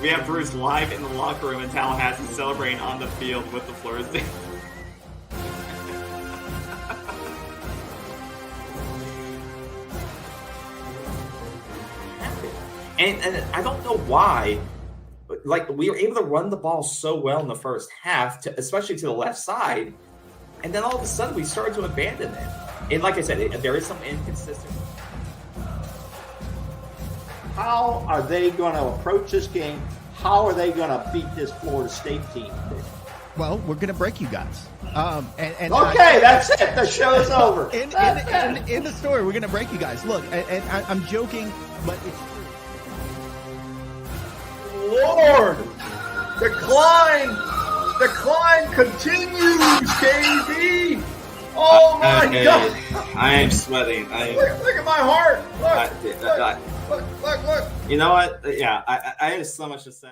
We have Bruce live in the locker room in Tallahassee celebrating on the field with the Florida State. And I don't know why, but like we were able to run the ball so well in the first half, especially to the left side, and then all of a sudden we started to abandon it. And like I said, there is some inconsistency. How are they going to approach this game? How are they going to beat this Florida State team? Well, we're going to break you guys. Okay, that's it. The show's over. In the story, we're going to break you guys. Look, and I'm joking, but it's true. Lord, the climb continues, KB. Oh my God! I am sweating. Look at my heart. Look. You know what? Yeah, I have so much to say.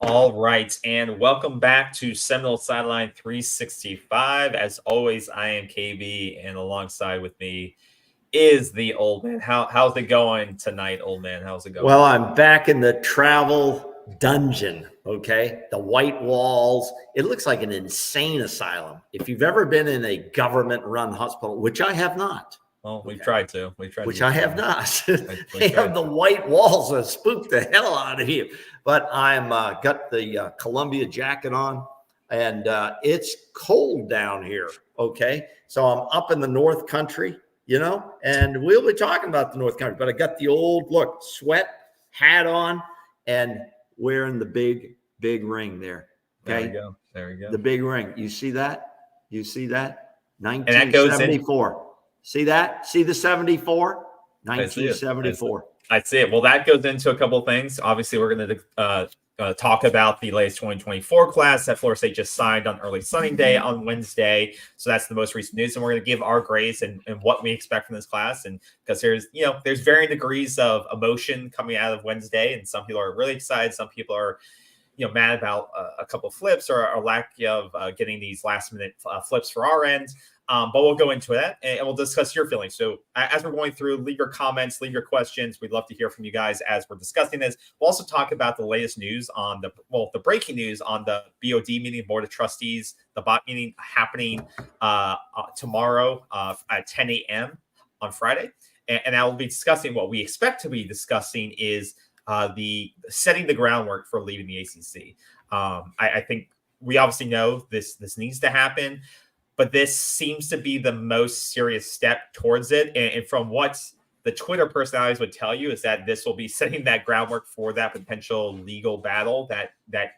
All right, and welcome back to Seminole Sideline 365. As always, I am KB, and alongside with me is the old man. How's it going tonight, old man? How's it going? Well, I'm back in the travel dungeon, okay? The white walls. It looks like an insane asylum. If you've ever been in a government-run hospital, which I have not. Well, we've tried to. Which I have not. They have the white walls that spook the hell out of you. But I'm got the Columbia jacket on, and it's cold down here, okay? So I'm up in the North Country, you know, and we'll be talking about the North Country. But I got the old, look, sweat hat on and wearing the big ring there, okay? There we go. The big ring. You see that? 1974. And that goes in. See that? See the 74? 1974. I see it. Well, that goes into a couple of things. Obviously, we're going to talk about the latest 2024 class that Florida State just signed on early signing day on Wednesday. So that's the most recent news. And we're going to give our grades and what we expect from this class. And because there's varying degrees of emotion coming out of Wednesday. And some people are really excited. Some people are mad about a couple of flips or a lack of getting these last minute flips for our end. But we'll go into that and we'll discuss your feelings. So as we're going through, leave your comments, leave your questions. We'd love to hear from you guys as we're discussing this. We'll also talk about the latest news on the breaking news on the BOD meeting, Board of Trustees, the BOT meeting happening tomorrow at 10 a.m. on Friday. And I will be discussing what we expect to be discussing is the setting the groundwork for leaving the ACC. I think we obviously know this needs to happen. But this seems to be the most serious step towards it. And from what the Twitter personalities would tell you is that this will be setting that groundwork for that potential legal battle that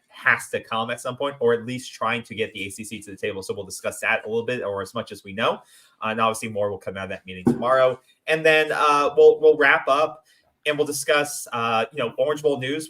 has to come at some point, or at least trying to get the ACC to the table. So we'll discuss that a little bit, or as much as we know. And obviously more will come out of that meeting tomorrow. And then we'll wrap up and we'll discuss, Orange Bowl news.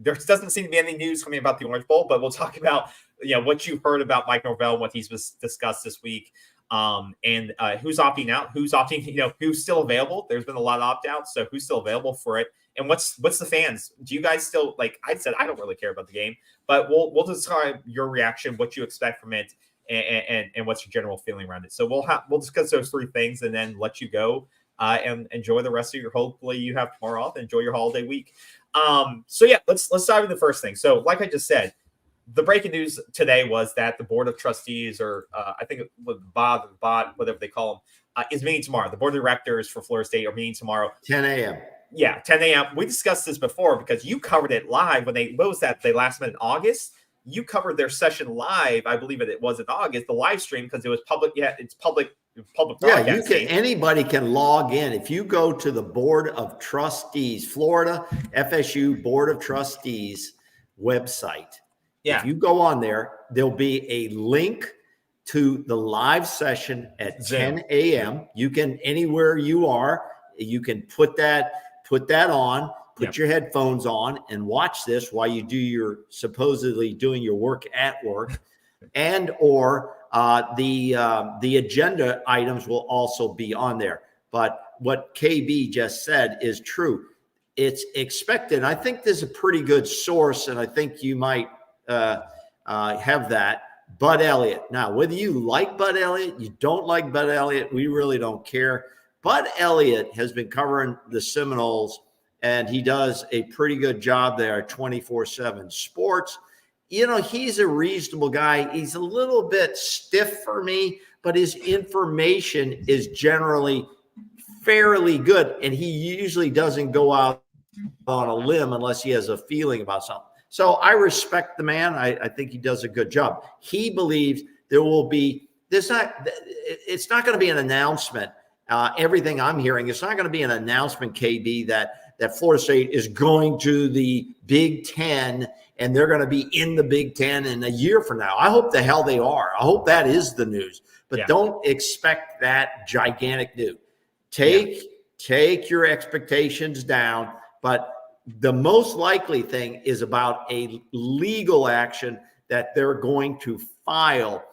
There doesn't seem to be any news coming about the Orange Bowl, but we'll talk about what you heard about Mike Norvell, what he's discussed this week, and who's opting out, who's opting, who's still available. There's been a lot of opt-outs, so who's still available for it, and what's the fans? Do you guys still like? I said I don't really care about the game, but we'll describe your reaction, what you expect from it, and what's your general feeling around it. So we'll discuss those three things, and then let you go and enjoy the rest of your. Hopefully, you have tomorrow off. Enjoy your holiday week. So yeah, let's dive into the first thing. So like I just said. The breaking news today was that the Board of Trustees, or I think BOD, whatever they call them, is meeting tomorrow. The Board of Directors for Florida State are meeting tomorrow. 10 a.m. Yeah, 10 a.m. We discussed this before because you covered it live when they last met in August. You covered their session live. I believe it was in August, the live stream, because it was public. Yeah, it's public broadcasting. Yeah, anybody can log in. If you go to the Board of Trustees, Florida FSU Board of Trustees website. Yeah. If you go on there, there'll be a link to the live session at 10 a.m. You can, anywhere you are, you can put that on, put your headphones on and watch this while you do your supposedly doing your work at work, and or the agenda items will also be on there. But what KB just said is true. It's expected. I think there's a pretty good source, and I think you might have that. Bud Elliott. Now, whether you like Bud Elliott, you don't like Bud Elliott, we really don't care. Bud Elliott has been covering the Seminoles, and he does a pretty good job there at 24/7 Sports. You know, he's a reasonable guy. He's a little bit stiff for me, but his information is generally fairly good, and he usually doesn't go out on a limb unless he has a feeling about something. So I respect the man. I think he does a good job. He believes it's not going to be an announcement. Everything I'm hearing, it's not going to be an announcement, KB, that Florida State is going to the Big Ten and they're going to be in the Big Ten in a year from now. I hope the hell they are. I hope that is the news. But don't expect that gigantic news. Take your expectations down. But the most likely thing is about a legal action that they're going to file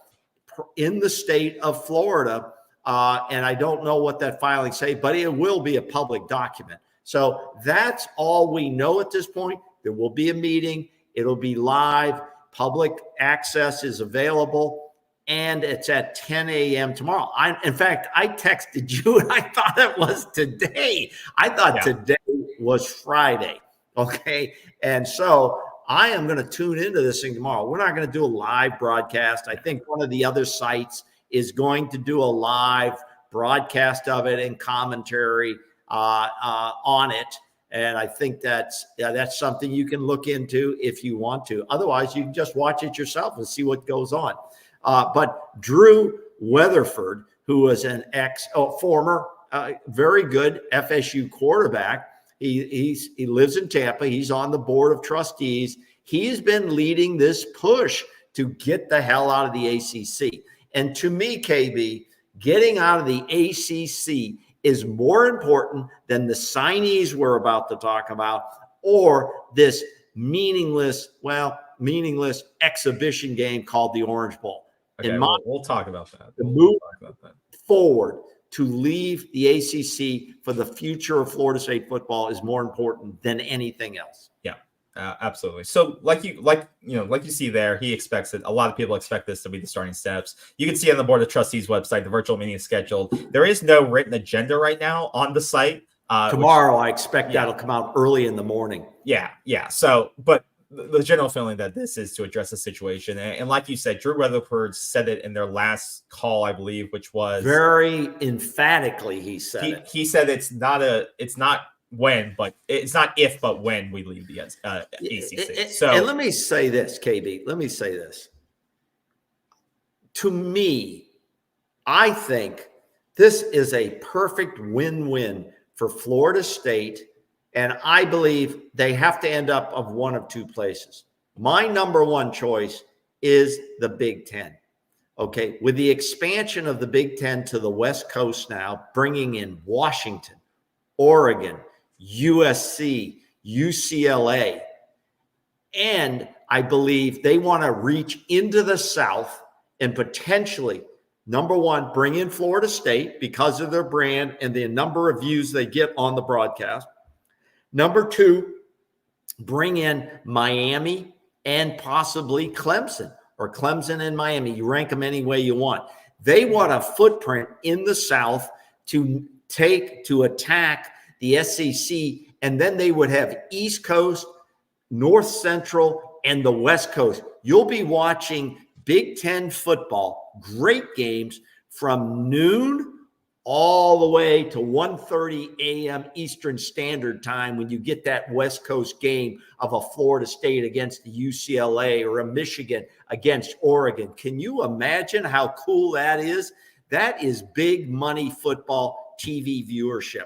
in the state of Florida. And I don't know what that filing say, but it will be a public document. So that's all we know at this point. There will be a meeting. It'll be live. Public access is available. And it's at 10 a.m. tomorrow. In fact, I texted you and I thought it was today. I thought today was Friday. Okay. And so I am going to tune into this thing tomorrow. We're not going to do a live broadcast. I think one of the other sites is going to do a live broadcast of it and commentary on it. And I think that's something you can look into if you want to. Otherwise, you can just watch it yourself and see what goes on. But Drew Weatherford, who was an former very good FSU quarterback, he lives in Tampa. He's on the board of trustees. He's been leading this push to get the hell out of the ACC. And to me, KB, getting out of the ACC is more important than the signees we're about to talk about or this meaningless exhibition game called the Orange Bowl. Okay, we'll talk about that. Move forward to leave the ACC for the future of Florida State football is more important than anything else. Yeah, absolutely. So like you see there, he expects it. A lot of people expect this to be the starting steps. You can see on the Board of Trustees website, the virtual meeting is scheduled. There is no written agenda right now on the site. Tomorrow, I expect that'll come out early in the morning. Yeah. So, but the general feeling that this is to address the situation. And like you said, Drew Weatherford said it in their last call, I believe, which was very emphatically. He said he said it's not when, but it's not if, but when we leave the ACC. And let me say this, KB. Let me say this. To me, I think this is a perfect win-win for Florida State. And I believe they have to end up of one of two places. My number one choice is the Big Ten. Okay, with the expansion of the Big Ten to the West Coast now, bringing in Washington, Oregon, USC, UCLA, and I believe they want to reach into the South and potentially, number one, bring in Florida State because of their brand and the number of views they get on the broadcast. Number two, bring in Miami and possibly Clemson or Clemson and Miami. You rank them any way you want. They want a footprint in the South to attack the SEC, and then they would have East Coast, North Central, and the West Coast. You'll be watching Big Ten football, great games from noon all the way to 1:30 a.m. Eastern Standard Time when you get that West Coast game of a Florida State against the UCLA or a Michigan against Oregon. Can you imagine how cool that is? That is big money football TV viewership.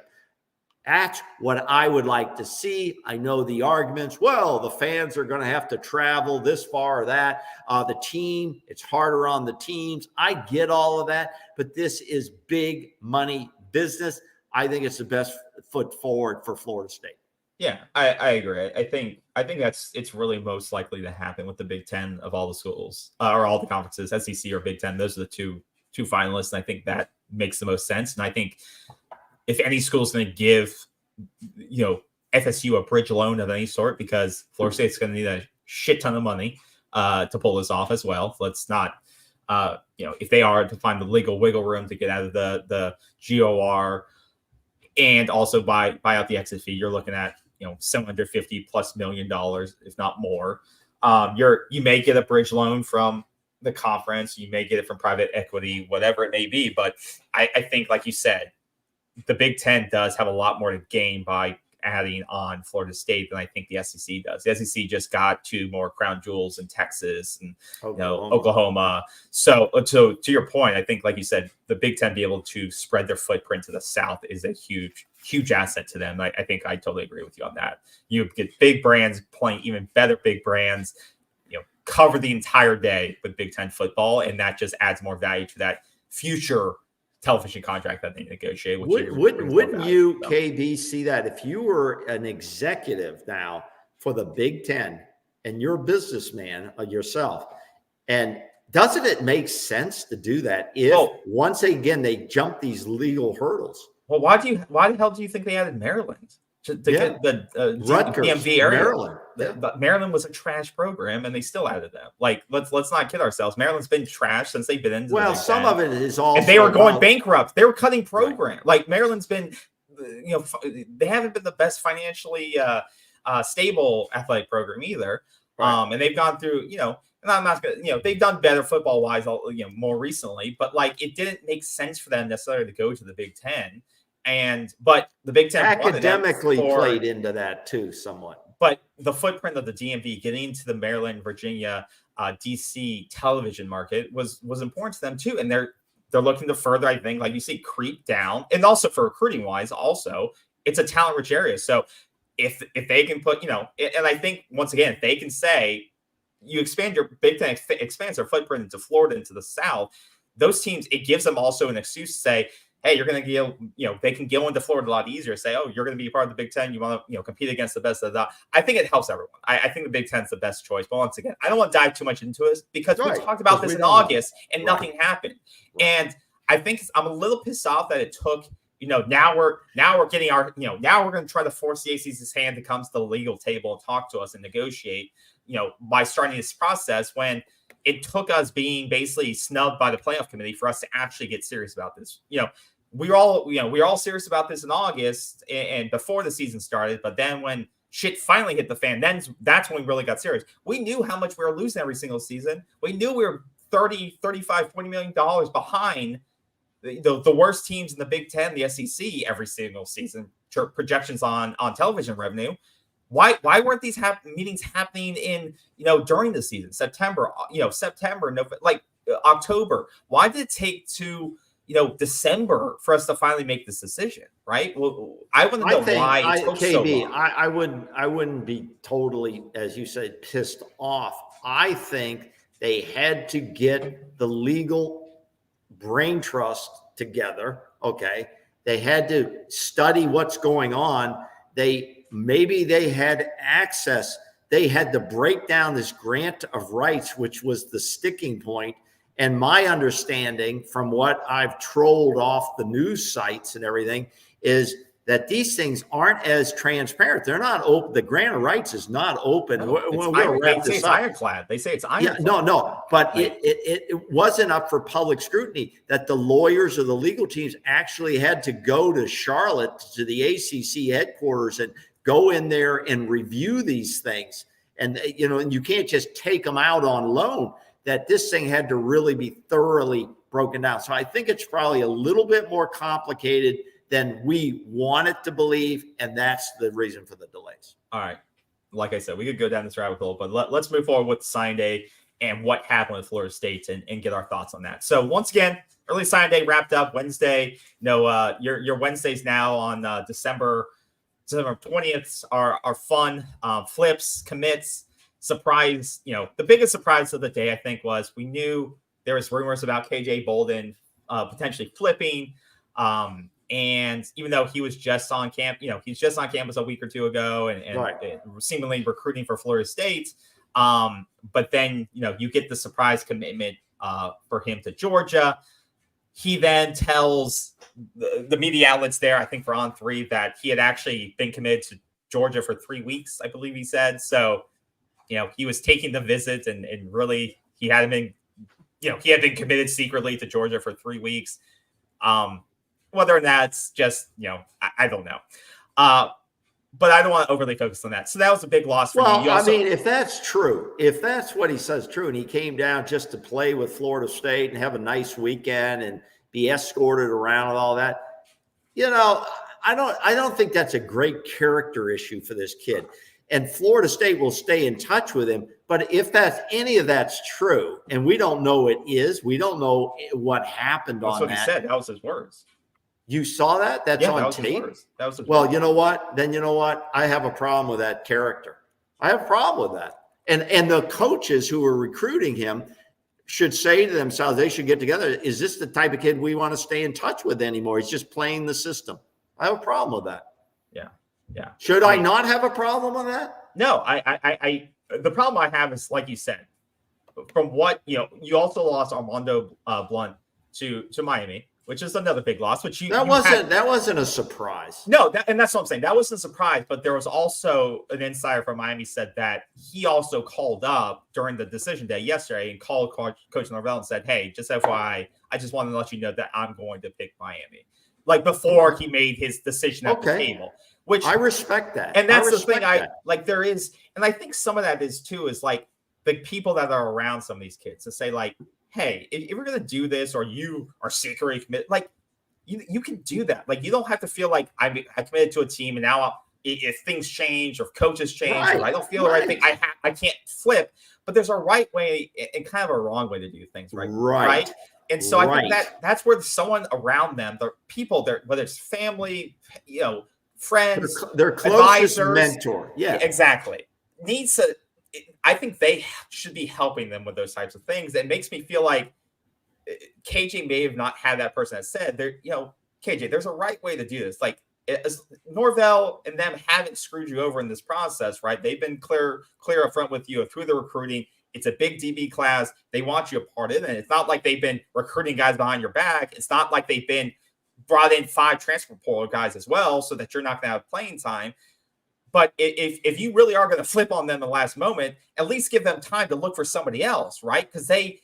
That's what I would like to see. I know the arguments. Well, the fans are going to have to travel this far or that. The team, it's harder on the teams. I get all of that, but this is big money business. I think it's the best foot forward for Florida State. Yeah, I agree. I think it's really most likely to happen with the Big Ten of all the schools or all the conferences, SEC or Big Ten. Those are the two finalists, and I think that makes the most sense. And I think if any school is going to give, FSU a bridge loan of any sort, because Florida State's going to need a shit ton of money to pull this off as well. Let's not, if they are to find the legal wiggle room to get out of the GOR and also buy out the exit fee, you're looking at, $750+ million, if not more. You may get a bridge loan from the conference, you may get it from private equity, whatever it may be. But I think, like you said, the Big Ten does have a lot more to gain by adding on Florida State than I think the SEC does. The SEC just got 2 more crown jewels in Texas and Oklahoma. So to your point, I think, like you said, the Big Ten be able to spread their footprint to the South is a huge asset to them. I think I totally agree with you on that. You get big brands playing even better big brands, cover the entire day with Big Ten football, and that just adds more value to that future television contract that they negotiate. Wouldn't you, KB, see that if you were an executive now for the Big Ten and you're a businessman yourself, and doesn't it make sense to do that if once again they jump these legal hurdles? Well, why the hell do you think they added Maryland to get the Rutgers, DMV area? Maryland. But Maryland was a trash program, and they still added them. Like, let's not kid ourselves. Maryland's been trash since they've been into. Well, some of it is also. And they were going bankrupt. They were cutting program. Right. Like, Maryland's been, they haven't been the best financially stable athletic program either. Right. And they've gone through, and I'm not gonna, they've done better football wise, more recently. But like, it didn't make sense for them necessarily to go to the Big Ten. But the Big Ten academically played into that too, somewhat. But the footprint of the DMV getting into the Maryland, Virginia, DC television market was important to them too, and they're looking to further, I think, like you see, creep down, and also for recruiting wise, also it's a talent rich area. So if they can put, and I think once again, if they can say you expand your Big Ten expands their footprint into Florida, into the South, those teams, it gives them also an excuse to say, hey, you're going to get, they can go into Florida a lot easier. Say, oh, you're going to be a part of the Big Ten. You want to, compete against the best of the. I think it helps everyone. I think the Big Ten's the best choice. But once again, I don't want to dive too much into it because we talked about this in August and nothing happened. Right. And I think I'm a little pissed off that it took. Now we're getting our. Now we're going to try to force the ACC's hand to come to the legal table and talk to us and negotiate. By starting this process when it took us being basically snubbed by the playoff committee for us to actually get serious about this. We were all serious about this in August and before the season started. But then when shit finally hit the fan, then that's when we really got serious. We knew how much we were losing every single season. We knew we were $30, $35, $40 million behind the worst teams in the Big Ten, the SEC, every single season. Projections on television revenue. Why weren't these meetings happening in, during the season, September, November, October? Why did it take to, December for us to finally make this decision? Right. Well, I want to know why it took so long. I wouldn't be totally, as you said, pissed off. I think they had to get the legal brain trust together. Okay. They had to study what's going on. Maybe they had access. They had to break down this grant of rights, which was the sticking point. And my understanding from what I've trolled off the news sites and everything is that these things aren't as transparent. They're not open. The grant of rights is not open. It's ironclad. They say it's ironclad. Yeah, no. But it wasn't up for public scrutiny that the lawyers or the legal teams actually had to go to Charlotte to the ACC headquarters and go in there and review these things. And, and you can't just take them out on loan, that this thing had to really be thoroughly broken down. So I think it's probably a little bit more complicated than we want it to believe. And that's the reason for the delays. All right. Like I said, we could go down this rabbit hole, but let's move forward with sign day and what happened with Florida State and get our thoughts on that. So once again, early sign day wrapped up Wednesday. Your Wednesdays now on December 20th are fun. Flips, commits, surprise. The biggest surprise of the day, I think, was we knew there was rumors about KJ Bolden potentially flipping. And even though he was just on he's just on campus a week or two ago and seemingly recruiting for Florida State. But then, you get the surprise commitment for him to Georgia. He then tells the media outlets there, I think for On Three, that he had actually been committed to Georgia for 3 weeks, I believe he said. So, he was taking the visit and really he hadn't been, he had been committed secretly to Georgia for 3 weeks. Whether or not it's just, I don't know. But I don't want to overly focus on that. So that was a big loss for me. I mean, if that's true, if that's what he says true, and he came down just to play with Florida State and have a nice weekend and be escorted around and all that, I don't think that's a great character issue for this kid. And Florida State will stay in touch with him. But if any of that's true, and we don't know it is, we don't know what happened on that. That's what he said. That was his words. You saw that? That's on tape? That was his well, words. you know what? Then you know what? I have a problem with that character. I have a problem with that. And the coaches who are recruiting him should say to themselves, they should get together. Is this the type of kid we want to stay in touch with anymore? He's just playing the system. I have a problem with that. Yeah. Should I not have a problem with that? No, I the problem I have is, like you said, from what, you also lost Armando Blunt to Miami, which is another big loss, which that wasn't a surprise. No, and that's what I'm saying. That wasn't a surprise, but there was also an insider from Miami said that he also called up during the decision day yesterday and called Coach Norvell and said, "Hey, just FYI, I just wanted to let you know that I'm going to pick Miami." Like before he made his decision at the table, which I respect that. And that's the thing there is, and I think some of that is too, is like the people that are around some of these kids to say like, hey, if we're going to do this, or you are secretly committed, like you can do that. Like, you don't have to feel like I committed to a team and now if things change or if coaches change or I don't feel the right thing, I can't flip. But there's a right way and kind of a wrong way to do things, right? And so I think that's where someone around them, the people there, whether it's family, friends, their closest advisors, mentor, exactly, needs to. I think they should be helping them with those types of things. It makes me feel like KJ may have not had that person that said, "There, KJ, there's a right way to do this." Like Norvell and them haven't screwed you over in this process, right? They've been clear up front with you through the recruiting. It's a big DB class. They want you a part in it. It's not like they've been recruiting guys behind your back. It's not like they've been brought in 5 transfer portal guys as well, so that you're not going to have playing time. But if you really are going to flip on them in the last moment, at least give them time to look for somebody else, right? Because they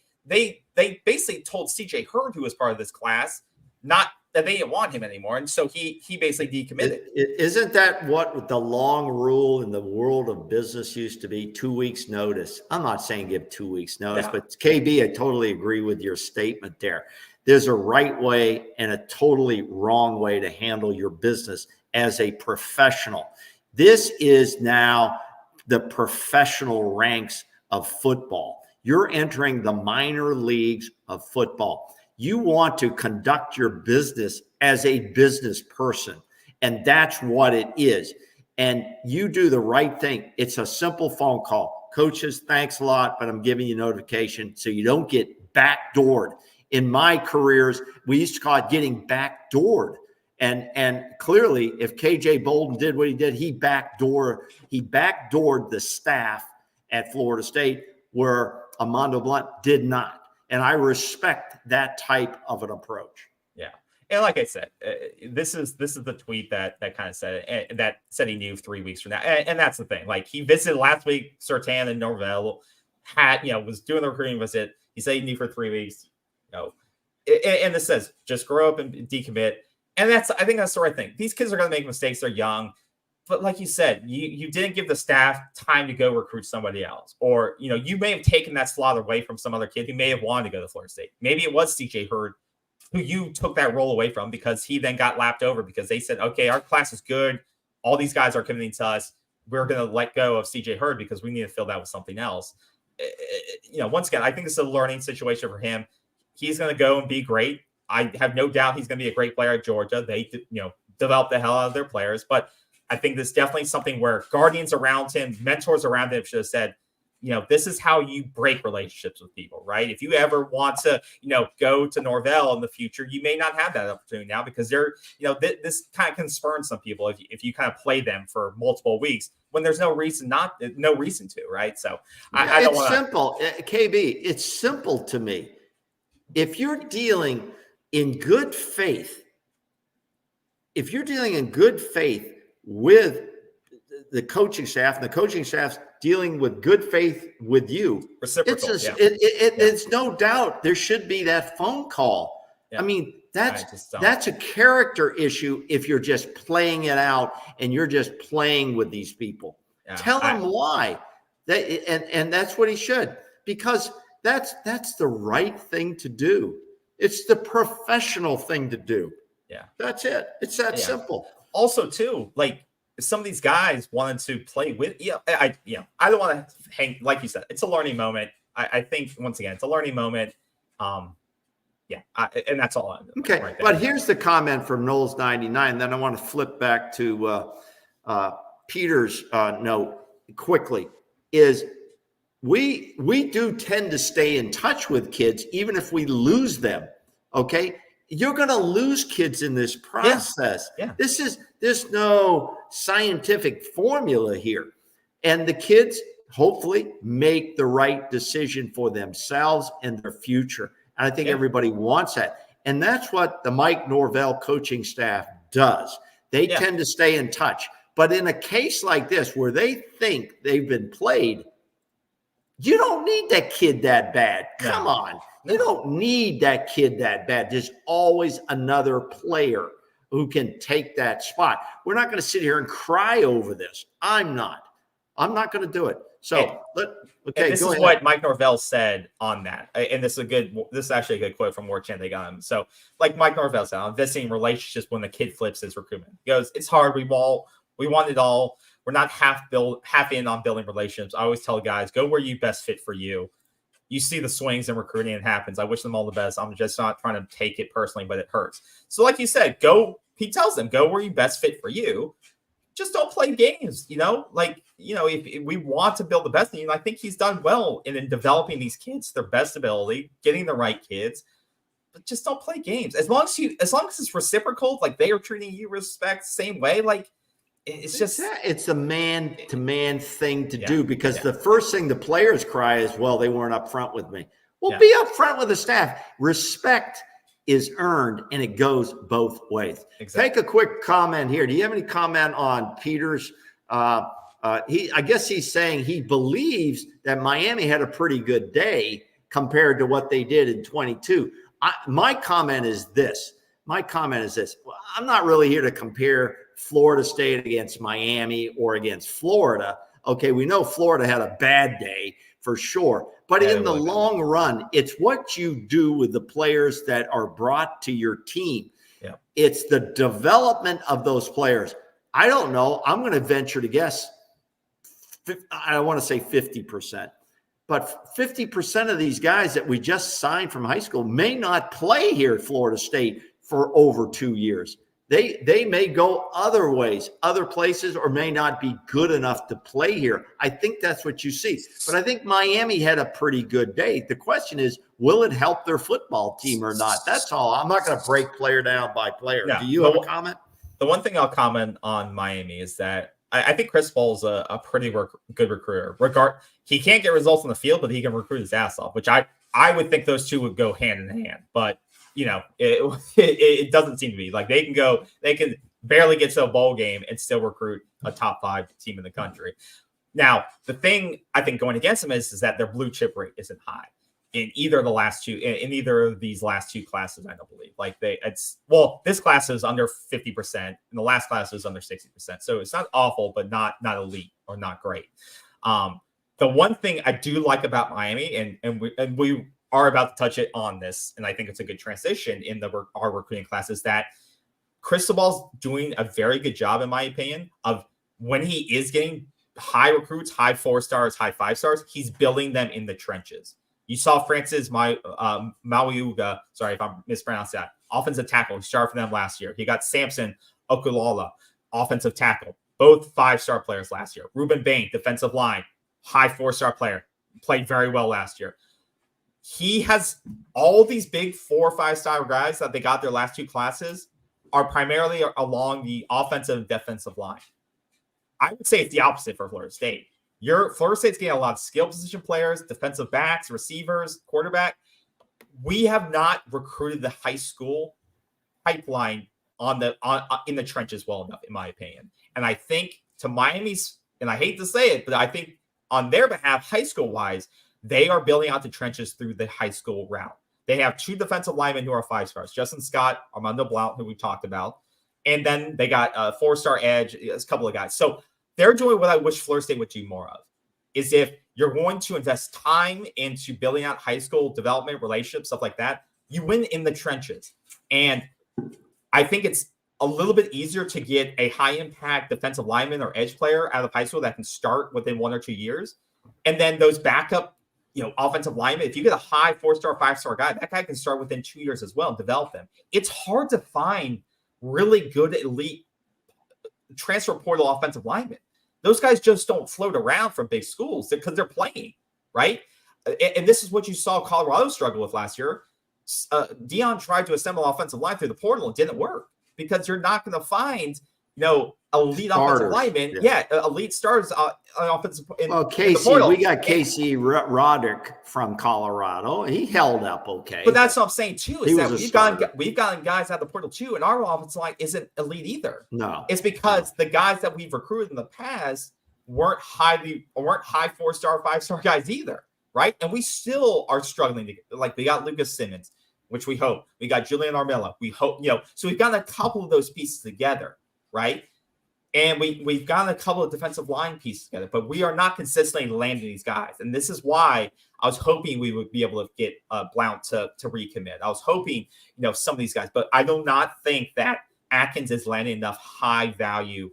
basically told CJ Hurd, who was part of this class, not that they didn't want him anymore, and so he basically decommitted. Isn't that what the long rule in the world of business used to be? 2 weeks notice. I'm not saying give 2 weeks notice, but KB, I totally agree with your statement there. There's a right way and a totally wrong way to handle your business as a professional. This is now the professional ranks of football. You're entering the minor leagues of football. You want to conduct your business as a business person, and that's what it is. And you do the right thing. It's a simple phone call. Coaches, thanks a lot, but I'm giving you notification so you don't get backdoored. In my careers, we used to call it getting backdoored. And clearly, if KJ Bolden did what he did, he backdoored the staff at Florida State, where Armando Blunt did not. And I respect that type of an approach. Yeah. And like I said, this is the tweet that kind of said it, that said he knew 3 weeks from now. And that's the thing. Like, he visited last week, Surtain and Norvell was doing the recruiting visit. He said he knew for 3 weeks. And this says just grow up and decommit. And I think that's the right thing. These kids are going to make mistakes. They're young. But like you said, you didn't give the staff time to go recruit somebody else. Or, you may have taken that slot away from some other kid who may have wanted to go to Florida State. Maybe it was CJ Hurd who you took that role away from because he then got lapped over because they said, okay, our class is good. All these guys are committing to us. We're going to let go of CJ Hurd because we need to fill that with something else. Once again, I think it's a learning situation for him. He's going to go and be great. I have no doubt he's going to be a great player at Georgia. They, develop the hell out of their players. But I think this is definitely something where guardians around him, mentors around him should have said, this is how you break relationships with people, right? If you ever want to, go to Norvell in the future, you may not have that opportunity now because they're, this kind of can spurn some people if you kind of play them for multiple weeks when there's no reason to, right? So I don't want to. It's simple, KB. It's simple to me. If you're dealing in good faith if you're dealing in good faith with the coaching staff, and the coaching staff's dealing with good faith with you, Reciprocal. It's no doubt there should be that phone call. Yeah. I mean, that's a character issue if you're just playing it out and you're just playing with these people. Yeah. Tell them why. And that's what he should, because that's the right thing to do. It's the professional thing to do. Yeah. That's it. It's that simple. Also, too, like, some of these guys wanted to play with, I don't want to hang, like you said, it's a learning moment. I think, once again, it's a learning moment. And that's all. Okay. Right, but here's the comment from Knowles 99. Then I want to flip back to Peter's note quickly. Is we do tend to stay in touch with kids, even if we lose them. Okay. You're going to lose kids in this process. Yeah. There's no scientific formula here. And the kids hopefully make the right decision for themselves and their future. And I think everybody wants that. And that's what the Mike Norvell coaching staff does. They tend to stay in touch. But in a case like this, where they think they've been played, you don't need that kid that bad. Come on. You don't need that kid that bad. There's always another player who can take that spot. We're not going to sit here and cry over this. I'm not going to do it. So, this is what Mike Norvell said on that. And this is actually a good quote from Warchant. They got him. So, like Mike Norvell said, on visiting relationships when the kid flips his recruitment. He goes, it's hard. We want it all. We're not half in on building relationships. I always tell guys, go where you best fit for you. You see the swings in recruiting, it happens. I wish them all the best. I'm just not trying to take it personally, but it hurts. So like you said, he tells them, go where you best fit for you. Just don't play games, if we want to build the best team, I think he's done well in developing these kids to their best ability, getting the right kids, but just don't play games. As long as it's reciprocal, like they are treating you respect same way, like it's a man-to-man thing to do, because the first thing the players cry is, well, they weren't up front with me. Well, be up front with the staff. Respect is earned, and it goes both ways. Exactly. Take a quick comment here. Do you have any comment on Peter's? I guess he's saying he believes that Miami had a pretty good day compared to what they did in 22. My comment is this. Well, I'm not really here to compare Florida State against Miami or against Florida. Okay, we know Florida had a bad day for sure. But in the long run, it's what you do with the players that are brought to your team. Yeah. It's the development of those players. I don't know. I'm going to venture to guess, I want to say 50%. But 50% of these guys that we just signed from high school may not play here at Florida State for over 2 years. They may go other ways, other places, or may not be good enough to play here. I think that's what you see. But I think Miami had a pretty good day. The question is, will it help their football team or not? That's all. I'm not going to break player down by player. Do you have a comment? The one thing I'll comment on Miami is that I think Chris Paul's a pretty good recruiter. He can't get results on the field, but he can recruit his ass off, which I would think those two would go hand in hand. But it doesn't seem to be. Like they can barely get to a bowl game and still recruit a top 5 team in the country. Now, the thing I think going against them is that their blue chip rate isn't high in either of these last two classes. I don't believe this class is under 50% and the last class is under 60%. So it's not awful, but not elite or not great. The one thing I do like about Miami, and we are about to touch it on this, and I think it's a good transition in our recruiting class, is that Cristobal's doing a very good job, in my opinion, of when he is getting high recruits, high 4 stars, high 5 stars, he's building them in the trenches. You saw Francis Mauiuga, sorry if I'm mispronouncing that, offensive tackle. He started for them last year. He got Samson Okulala, offensive tackle, both 5-star players last year. Ruben Bain, defensive line, high 4-star player, played very well last year. He has all these big 4 or 5-star guys that they got their last 2 classes are primarily along the offensive and defensive line. I would say it's the opposite for Florida State. Florida State's getting a lot of skill position players, defensive backs, receivers, quarterback. We have not recruited the high school pipeline in the trenches well enough, in my opinion. And I think to Miami's, and I hate to say it, but I think on their behalf, high school wise, they are building out the trenches through the high school route. They have 2 defensive linemen who are 5-stars, Justin Scott, Armando Blount, who we talked about. And then they got a 4-star edge, a couple of guys. So they're doing what I wish Florida State would do more of, is if you're going to invest time into building out high school development, relationships, stuff like that, you win in the trenches. And I think it's a little bit easier to get a high-impact defensive lineman or edge player out of high school that can start within 1 or 2 years. And then those backup, offensive linemen, if you get a high 4-star, 5-star guy, that guy can start within 2 years as well and develop them. It's hard to find really good elite transfer portal offensive linemen. Those guys just don't float around from big schools because they're playing, right? And this is what you saw Colorado struggle with last year. Dion tried to assemble offensive line through the portal and didn't work because you're not going to find, elite offensive linemen. Yeah, elite starters on offensive. Casey, we got Casey Roderick from Colorado. He held up okay. But that's what I'm saying too. Is that we've gotten guys out of the portal too, and our offensive line isn't elite either. No, it's because the guys that we've recruited in the past weren't high 4-star, 5-star guys either, right? And we still are struggling to we got Lucas Simmons, which we hope. We got Julian Armella. We hope, so we've gotten a couple of those pieces together, right? And we've gotten a couple of defensive line pieces together, but we are not consistently landing these guys. And this is why I was hoping we would be able to get Blount to recommit. I was hoping, some of these guys, but I do not think that Atkins is landing enough high value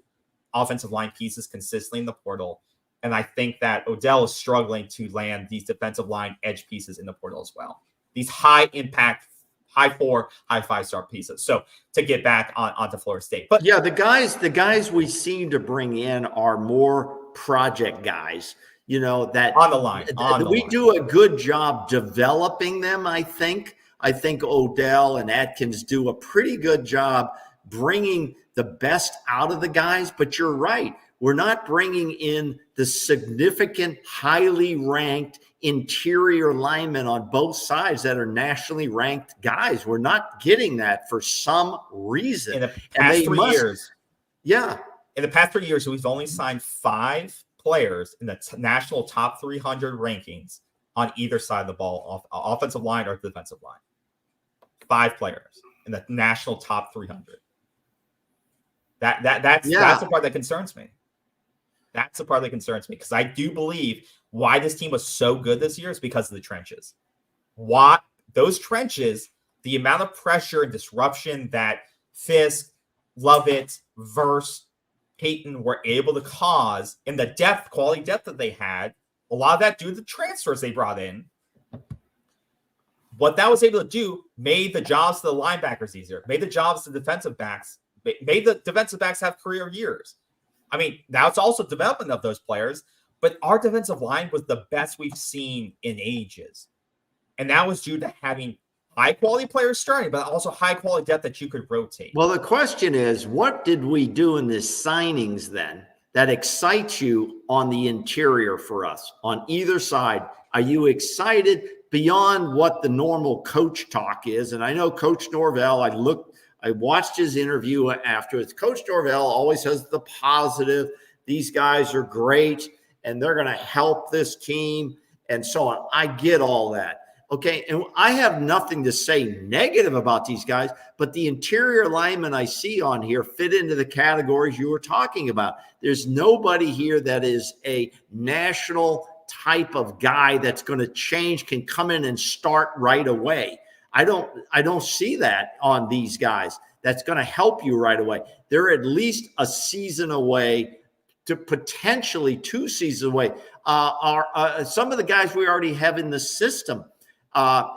offensive line pieces consistently in the portal. And I think that Odell is struggling to land these defensive line edge pieces in the portal as well. These high impact, high 4, high 5-star pieces. So to get back onto Florida State. But yeah, the guys we seem to bring in are more project guys, that on the line. We do a good job developing them, I think. I think Odell and Atkins do a pretty good job bringing the best out of the guys, but you're right. We're not bringing in the significant, highly ranked interior linemen on both sides that are nationally ranked guys. We're not getting that for some reason. In the past 3 years. Yeah. In the past 3 years, we've only signed 5 players in the national top 300 rankings on either side of the ball, offensive line or defensive line. 5 players in the national top 300. That's the part that concerns me. That's the part that concerns me because I do believe why this team was so good this year is because of the trenches. Why those trenches, the amount of pressure and disruption that Fisk, Lovett, Verse, Peyton were able to cause and the quality depth that they had, a lot of that due to the transfers they brought in. What that was able to do made the jobs of the linebackers easier, made the jobs of the defensive backs, made the defensive backs have career years. I mean, now it's also development of those players, but our defensive line was the best we've seen in ages. And that was due to having high-quality players starting, but also high-quality depth that you could rotate. Well, the question is, what did we do in the signings then that excites you on the interior for us, on either side? Are you excited beyond what the normal coach talk is? And I know Coach Norvell, I watched his interview afterwards. Coach Norvell always has the positive. These guys are great, and they're going to help this team, and so on. I get all that. Okay, and I have nothing to say negative about these guys, but the interior linemen I see on here fit into the categories you were talking about. There's nobody here that is a national type of guy that's going to change, can come in and start right away. I don't see that on these guys. That's going to help you right away. They're at least a season away to potentially 2 seasons away. Some of the guys we already have in the system.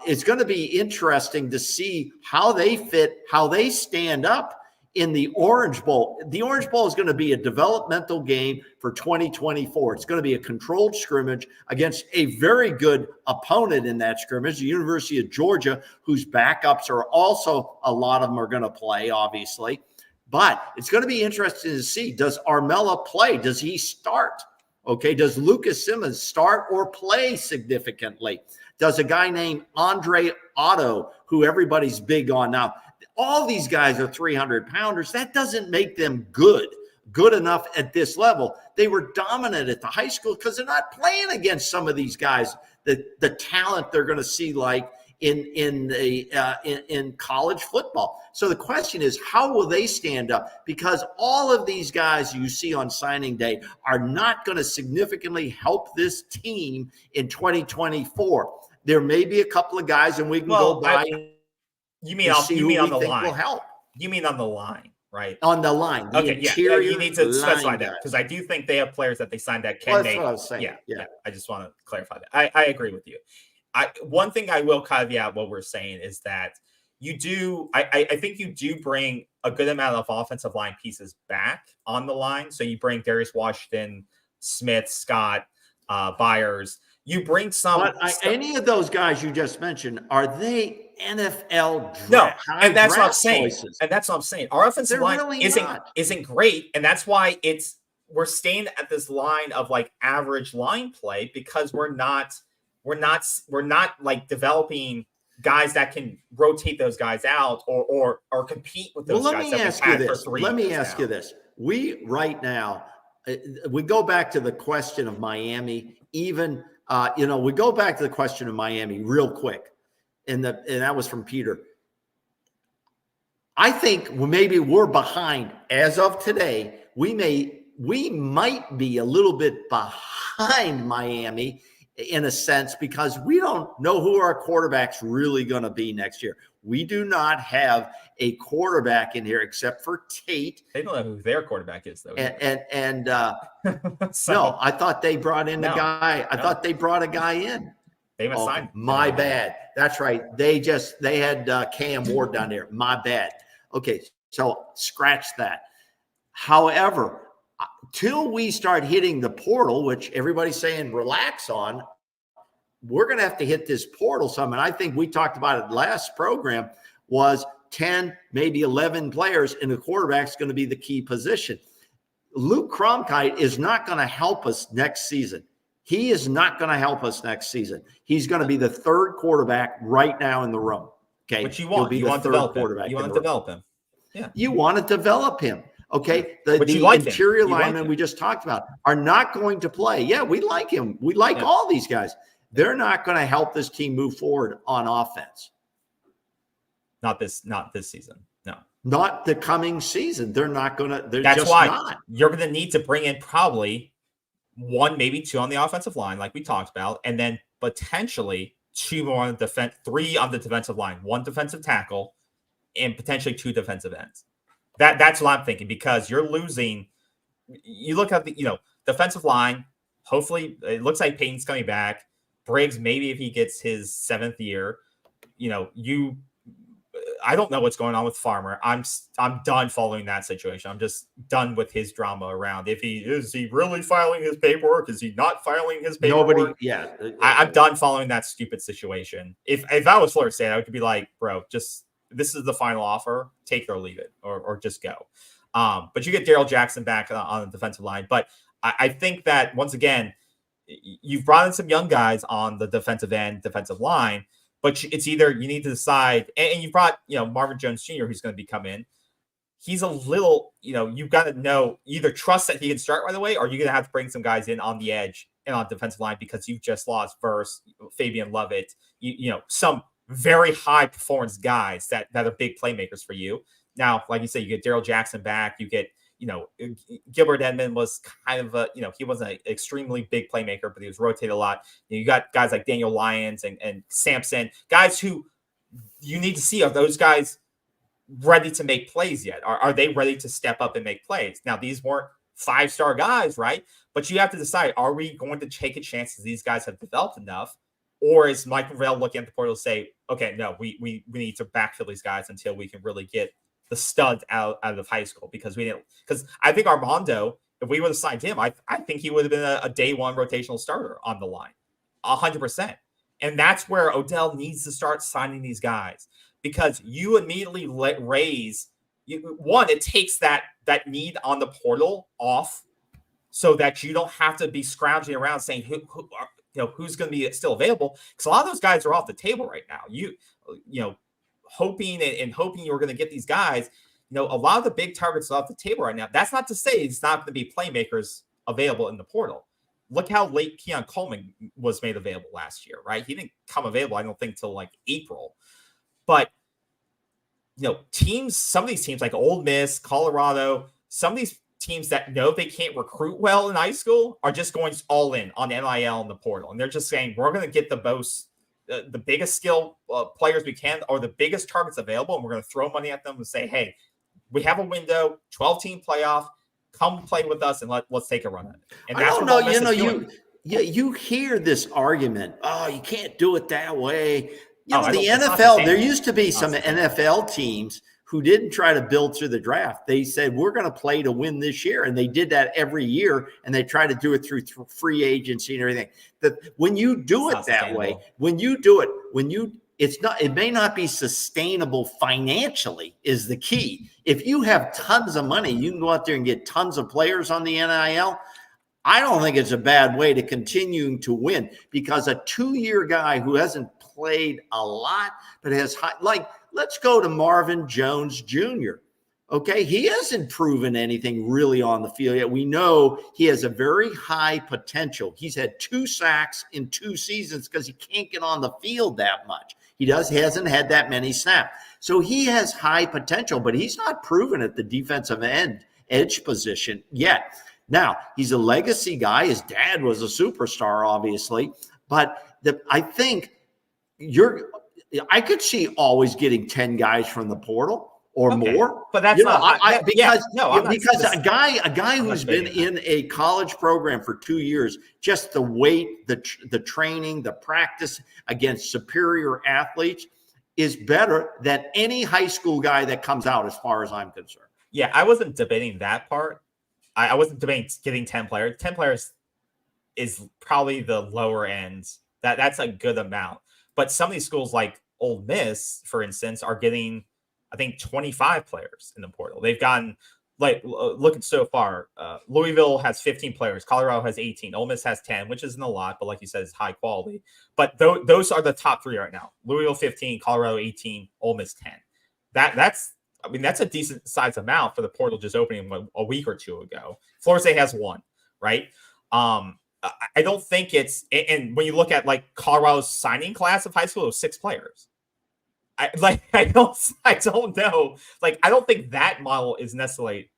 It's going to be interesting to see how they fit, how they stand up in the Orange Bowl. The Orange Bowl is going to be a developmental game for 2024. It's going to be a controlled scrimmage against a very good opponent in that scrimmage, the University of Georgia, whose backups are also, a lot of them are going to play, obviously. But it's going to be interesting to see, does Armella play? Does he start? Okay, does Lucas Simmons start or play significantly? Does a guy named Andre Otto, who everybody's big on now, All these guys are 300-pounders. That doesn't make them good enough at this level. They were dominant at the high school because they're not playing against some of these guys, the talent they're going to see like in college football. So the question is, how will they stand up? Because all of these guys you see on signing day are not going to significantly help this team in 2024. There may be a couple of guys, and we can go by. You mean on the line? Will help. You mean on the line, right? On the line. Okay, yeah. You need to specify that because I do think they have players that they signed that can that's make. What I was saying. Yeah. I just want to clarify that. I agree with you. One thing I will caveat what we're saying is that you do. I think you do bring a good amount of offensive line pieces back on the line. So you bring Darius Washington, Smith, Scott, Byers. You bring some. But any of those guys you just mentioned, are they NFL draft? No, and that's what I'm saying. Choices? And that's what I'm saying. Our offensive line really isn't great, and that's why we're staying at this line of like average line play because we're not like developing guys that can rotate those guys out or compete with those guys. Let me ask you this. We right now we go back to the question of Miami. Even we go back to the question of Miami real quick, and that was from Peter. I think maybe we're behind as of today. We might be a little bit behind Miami in a sense because we don't know who our quarterback's really going to be next year. We do not have a quarterback in here except for Tate. They don't know who their quarterback is, though. No, I thought they brought in a guy. I thought they brought a guy in. They haven't signed. My bad. That's right. They had Cam Ward down there. My bad. Okay, so scratch that. However, till we start hitting the portal, which everybody's saying relax on, we're going to have to hit this portal some. And I think we talked about it last program was 10, maybe 11 players, and the quarterback's going to be the key position. Luke Cronkite is not going to help us next season. He is not going to help us next season. He's going to be the third quarterback right now in the room. Okay. But you want to develop him. You want to develop him. Yeah. You want to develop him. Okay. The interior linemen we just talked about are not going to play. Yeah, we like him. We like all these guys. They're not going to help this team move forward on offense. Not this season. No. Not the coming season. They're not going to. That's why you're going to need to bring in probably one, maybe two on the offensive line, like we talked about, and then potentially two more on the defense, three on the defensive line, one defensive tackle, and potentially two defensive ends. That's what I'm thinking because you're losing. You look at the defensive line. Hopefully, it looks like Payton's coming back. Briggs, maybe if he gets his 7th year, I don't know what's going on with Farmer. I'm done following that situation. I'm just done with his drama around. Is he really filing his paperwork? Is he not filing his paperwork? I'm done following that stupid situation. If I was Florida State, I would be like, bro, just this is the final offer. Take it or leave it, or just go. But you get Darrell Jackson back on the defensive line. But I think that once again, you've brought in some young guys on the defensive end, defensive line. But it's either you need to decide, and you brought, Marvin Jones Jr., who's going to be come in. He's a little, you've got to know, either trust that he can start right away, or you're going to have to bring some guys in on the edge and on defensive line because you've just lost Verse, Fabian Lovett, some very high performance guys that are big playmakers for you. Now, like you said, you get Darrell Jackson back, you get, Gilbert Edmond was kind of he wasn't an extremely big playmaker, but he was rotated a lot. You got guys like Daniel Lyons and Sampson, guys who you need to see, are those guys ready to make plays yet? Are they ready to step up and make plays? Now, these weren't 5-star guys, right? But you have to decide, are we going to take a chance as these guys have developed enough? Or is Mike Norvell looking at the portal and say, okay, no, we need to backfill these guys until we can really get the studs out of high school because I think Armando, if we would have signed him, I think he would have been a day one rotational starter on the line, 100%. And that's where Odell needs to start signing these guys because you immediately it takes that need on the portal off so that you don't have to be scrounging around saying who's going to be still available because a lot of those guys are off the table right now. hoping and hoping you're going to get these guys. A lot of the big targets off the table right now. That's not to say it's not going to be playmakers available in the portal. Look how late Keon Coleman was made available last year, right? He didn't come available, I don't think, till like April. But some of these teams like Ole Miss, Colorado, some of these teams that know they can't recruit well in high school are just going all in on NIL and the portal. And they're just saying, we're going to get the biggest skill players we can, or the biggest targets available. And we're going to throw money at them and say, hey, we have a window, 12-team playoff. Come play with us and let's take a run at it. And I don't know. You hear this argument. Oh, you can't do it that way. The NFL, there used to be some NFL teams who didn't try to build through the draft. They said, we're going to play to win this year. And they did that every year. And they try to do it through free agency and everything. When you do it that way, it may not be sustainable financially is the key. If you have tons of money, you can go out there and get tons of players on the NIL. I don't think it's a bad way to continuing to win, because a 2-year guy who hasn't played a lot, but has let's go to Marvin Jones Jr. Okay. He hasn't proven anything really on the field yet. We know he has a very high potential. He's had 2 sacks in 2 seasons because he can't get on the field that much. He hasn't had that many snaps. So he has high potential, but he's not proven at the defensive edge position yet. Now, he's a legacy guy. His dad was a superstar, obviously. But I think I could see always getting 10 guys from the portal or more. But that's because a guy who's been in a college program for 2 years, just the weight, the training, the practice against superior athletes is better than any high school guy that comes out, as far as I'm concerned. Yeah, I wasn't debating that part. I wasn't debating getting 10 players. 10 players is probably the lower end. That's a good amount. But some of these schools like Ole Miss, for instance, are getting, I think, 25 players in the portal. They've gotten, look at so far. Louisville has 15 players. Colorado has 18. Ole Miss has 10, which isn't a lot, but like you said, it's high quality. But those are the top 3 right now. Louisville 15, Colorado 18, Ole Miss 10. That's a decent size amount for the portal just opening a week or 2 ago. Florida State has 1, right? I don't think it's, and when you look at like Colorado's signing class of high school, it was 6 players. I don't know. Like, I don't think that model is necessarily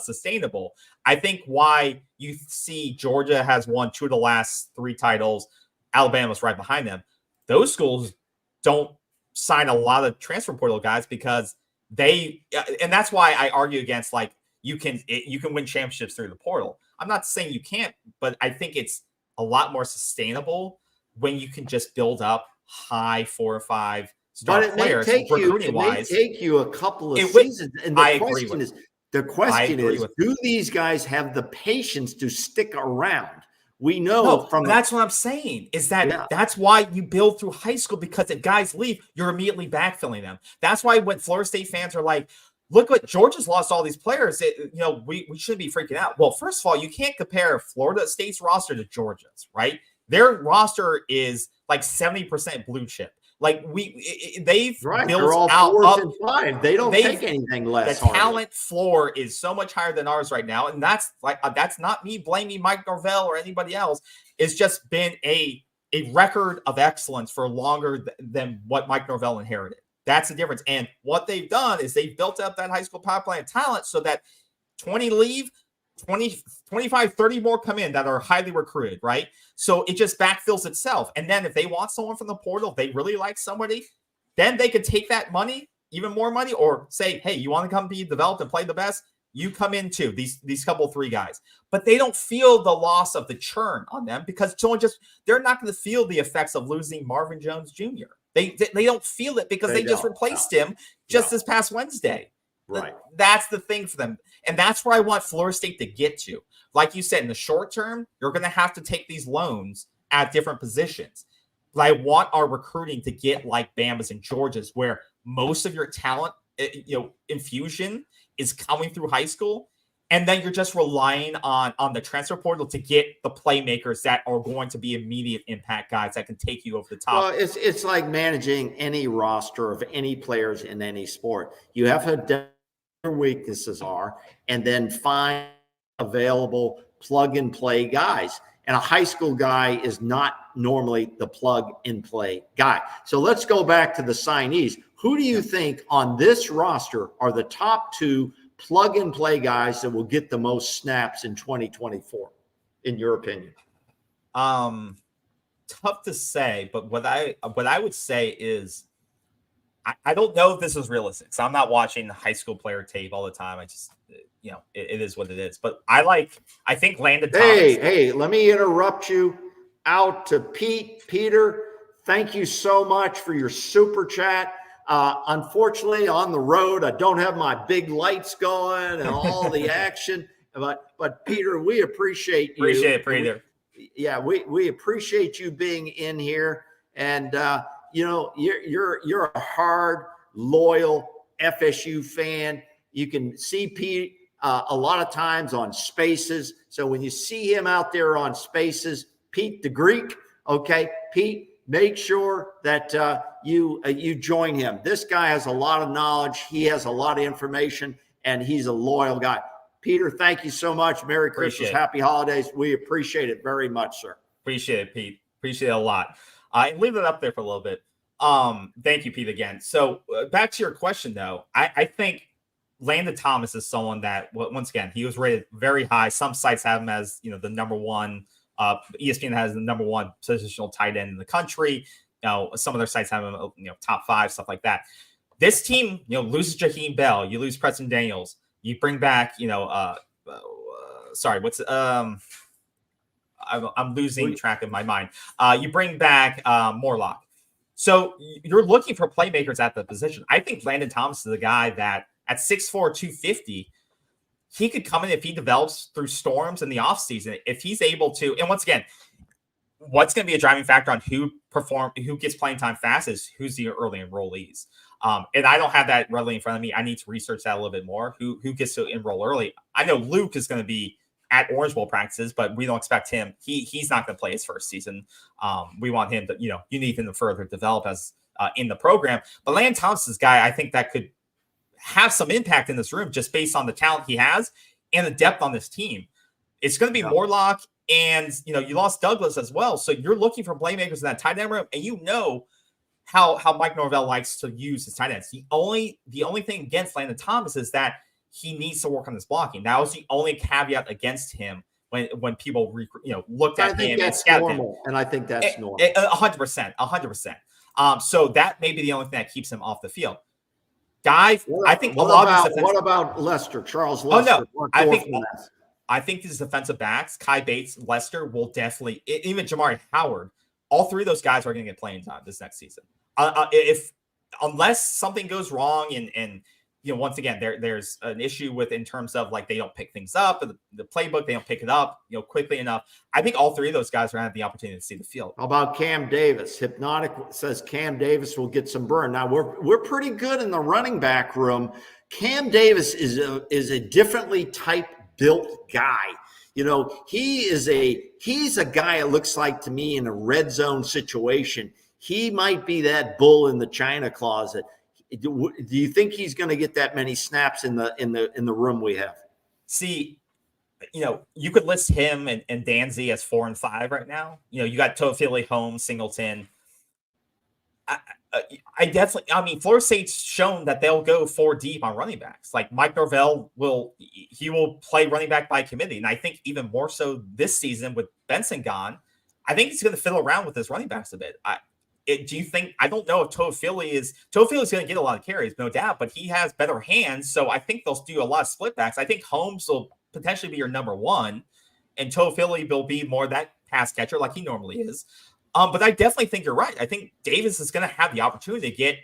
sustainable. I think why you see Georgia has won 2 of the last 3 titles, Alabama's right behind them. Those schools don't sign a lot of transfer portal guys because and that's why I argue against you can win championships through the portal. I'm not saying you can't, but I think it's a lot more sustainable when you can just build up high 4 or 5 star players recruiting wise. It may take you a couple of seasons. And the question is, do these guys have the patience to stick around? We know that's what I'm saying is that's why you build through high school, because if guys leave, you're immediately backfilling them. That's why when Florida State fans are like, look what Georgia's lost all these players. We shouldn't be freaking out. Well, first of all, you can't compare Florida State's roster to Georgia's, right? Their roster is like 70% blue chip. Like they've built out 4th and 5. They don't take anything less. The talent floor is so much higher than ours right now, and that's not me blaming Mike Norvell or anybody else. It's just been a record of excellence for longer than what Mike Norvell inherited. That's the difference. And what they've done is they've built up that high school pipeline of talent so that 20 leave, 20, 25, 30 more come in that are highly recruited, right? So it just backfills itself. And then if they want someone from the portal, they really like somebody, then they could take that money, even more money, or say, hey, you want to come be developed and play the best? You come in too, these couple 3 guys. But they don't feel the loss of the churn on them because they're not going to feel the effects of losing Marvin Jones Jr. They don't feel it because they just replaced him this past Wednesday. Right. That's the thing for them. And that's where I want Florida State to get to. Like you said, in the short term, you're going to have to take these loans at different positions. But I want our recruiting to get like Bama's and Georgia's, where most of your talent, infusion is coming through high school. And then you're just relying on the transfer portal to get the playmakers that are going to be immediate impact guys that can take you over the top. Well, it's like managing any roster of any players in any sport. You have to identify what your weaknesses are and then find available plug and play guys. And a high school guy is not normally the plug and play guy. So let's go back to the signees. Who do you think on this roster are the top 2 plug and play guys that will get the most snaps in 2024, in your opinion? Tough to say, but what I would say is I don't know if this is realistic. So I'm not watching high school player tape all the time. I just, it is what it is. But I think Landon Thomas. Hey, let me interrupt you out to Peter. Thank you so much for your super chat. Unfortunately, on the road, I don't have my big lights going and all the action. But Peter, we appreciate you. Appreciate it, Peter. Yeah, we appreciate you being in here, and you're a hard, loyal FSU fan. You can see Pete a lot of times on Spaces. So when you see him out there on Spaces, Pete the Greek, okay, Pete. Make sure that you join him. This guy has a lot of knowledge. He has a lot of information, and he's a loyal guy. Peter, thank you so much. Merry Christmas. Happy holidays. We appreciate it very much, sir. Appreciate it, Pete. Appreciate it a lot. And leave it up there for a little bit. Thank you, Pete, again. So back to your question, though. I think Landon Thomas is someone that, once again, he was rated very high. Some sites have him as, the number 1. ESPN has the number 1 positional tight end in the country. Some of their sites have him, top 5, stuff like that. This team, loses Jaheim Bell. You lose Preston Daniels. You bring back, I'm losing track of my mind. You bring back Morlock. So you're looking for playmakers at the position. I think Landon Thomas is a guy that at 6'4", 250, he could come in if he develops through storms in the offseason. If he's able to, and once again, what's going to be a driving factor on who gets playing time fast is who's the early enrollees. And I don't have that readily in front of me. I need to research that a little bit more. Who gets to enroll early? I know Luke is going to be at Orange Bowl practices, but we don't expect him. He's not going to play his first season. We want him to, you need him to further develop as in the program. But Landon Thomas is a guy I think that could have some impact in this room just based on the talent he has and the depth on this team. It's going to be Morlock, and you lost Douglas as well. So you're looking for playmakers in that tight end room, and how Mike Norvell likes to use his tight ends. The only thing against Landon Thomas is that he needs to work on his blocking. That was the only caveat against him when people looked at him and scouted him. And I think that's normal. 100%. So that may be the only thing that keeps him off the field. Guys, I think what about Lester, Charles Lester? Oh no, I think these defensive backs, Kai Bates, Lester, will definitely, even Jamari Howard, all 3 of those guys are going to get playing time this next season. Unless something goes wrong and once again, there's an issue in terms of they don't pick things up, the playbook, they don't pick it up, quickly enough. I think all 3 of those guys are going to have the opportunity to see the field. How about Cam Davis? Hypnotic says Cam Davis will get some burn. Now we're pretty good in the running back room. Cam Davis is a differently type built guy. He's a guy, it looks like to me, in a red zone situation. He might be that bull in the china closet. Do you think he's going to get that many snaps in the room we have? See, you could list him and Danzy as 4 and 5 right now. You got Toafili, Holmes, Singleton. I definitely, Florida State's shown that they'll go 4 deep on running backs. Like Mike Norvell will play running back by committee. And I think even more so this season with Benson gone, I think he's going to fiddle around with his running backs a bit. Do you think, I don't know if Toafili is going to get a lot of carries, no doubt, but he has better hands. So I think they'll do a lot of split backs. I think Holmes will potentially be your number 1, and Toafili will be more that pass catcher like he normally is. But I definitely think you're right. I think Davis is going to have the opportunity to get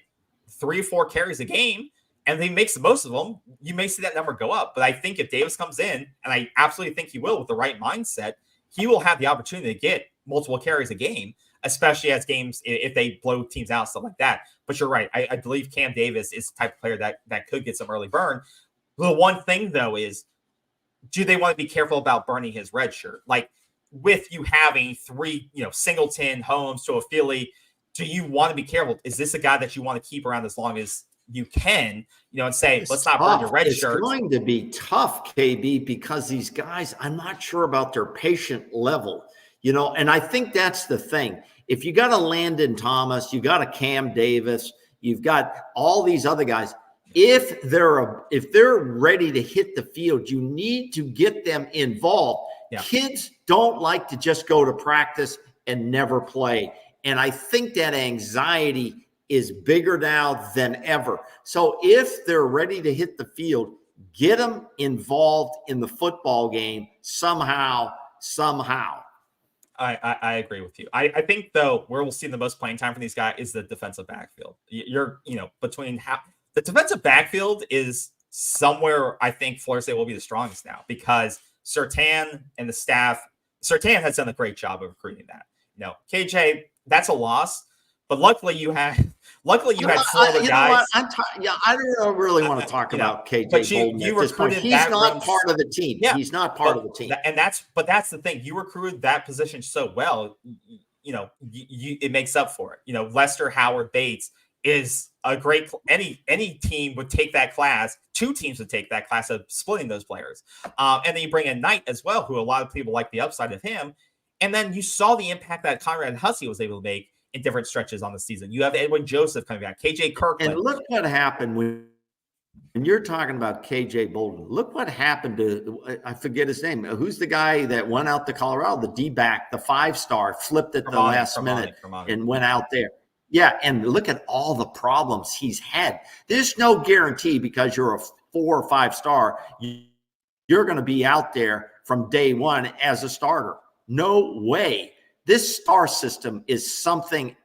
3 or 4 carries a game, and if he makes the most of them, you may see that number go up. But I think if Davis comes in, and I absolutely think he will with the right mindset, he will have the opportunity to get multiple carries a game, especially as games, if they blow teams out, stuff like that. But you're right. I believe Cam Davis is the type of player that could get some early burn. The one thing, though, is do they want to be careful about burning his red shirt? Like with you having 3, Singleton, Holmes, to a Philly, do you want to be careful? Is this a guy that you want to keep around as long as you can, and say, let's not burn your red shirt? It's going to be tough, KB, because these guys, I'm not sure about their patient level, and I think that's the thing. If you got a Landon Thomas, you got a Cam Davis, you've got all these other guys. If they're ready to hit the field, you need to get them involved. Yeah. Kids don't like to just go to practice and never play. And I think that anxiety is bigger now than ever. So if they're ready to hit the field, get them involved in the football game somehow. I agree with you. I think, though, where we'll see the most playing time from these guys is the defensive backfield. The defensive backfield is somewhere I think Florida State will be the strongest now, because Surtain and the staff, Surtain has done a great job of recruiting that. KJ, that's a loss, but luckily you had 4 other guys. I don't really want to talk about KJ Bolden at this point. He's not part of the team. Yeah, he's not part of the team. That's the thing. You recruited that position so well, it makes up for it. Lester, Howard, Bates is a great, any team would take that class. 2 teams would take that class of splitting those players. And then you bring in Knight as well, who a lot of people like the upside of him. And then you saw the impact that Conrad Hussey was able to make in different stretches on the season. You have Edwin Joseph coming back, KJ Kirkland. And look what happened when you're talking about KJ Bolden. Look what happened to, I forget his name. Who's the guy that went out to Colorado, the D-back, the 5-star, flipped at the last minute and went out there. Yeah, and look at all the problems he's had. There's no guarantee because you're a 4 or 5-star, you're going to be out there from day one as a starter. No way. This star system is something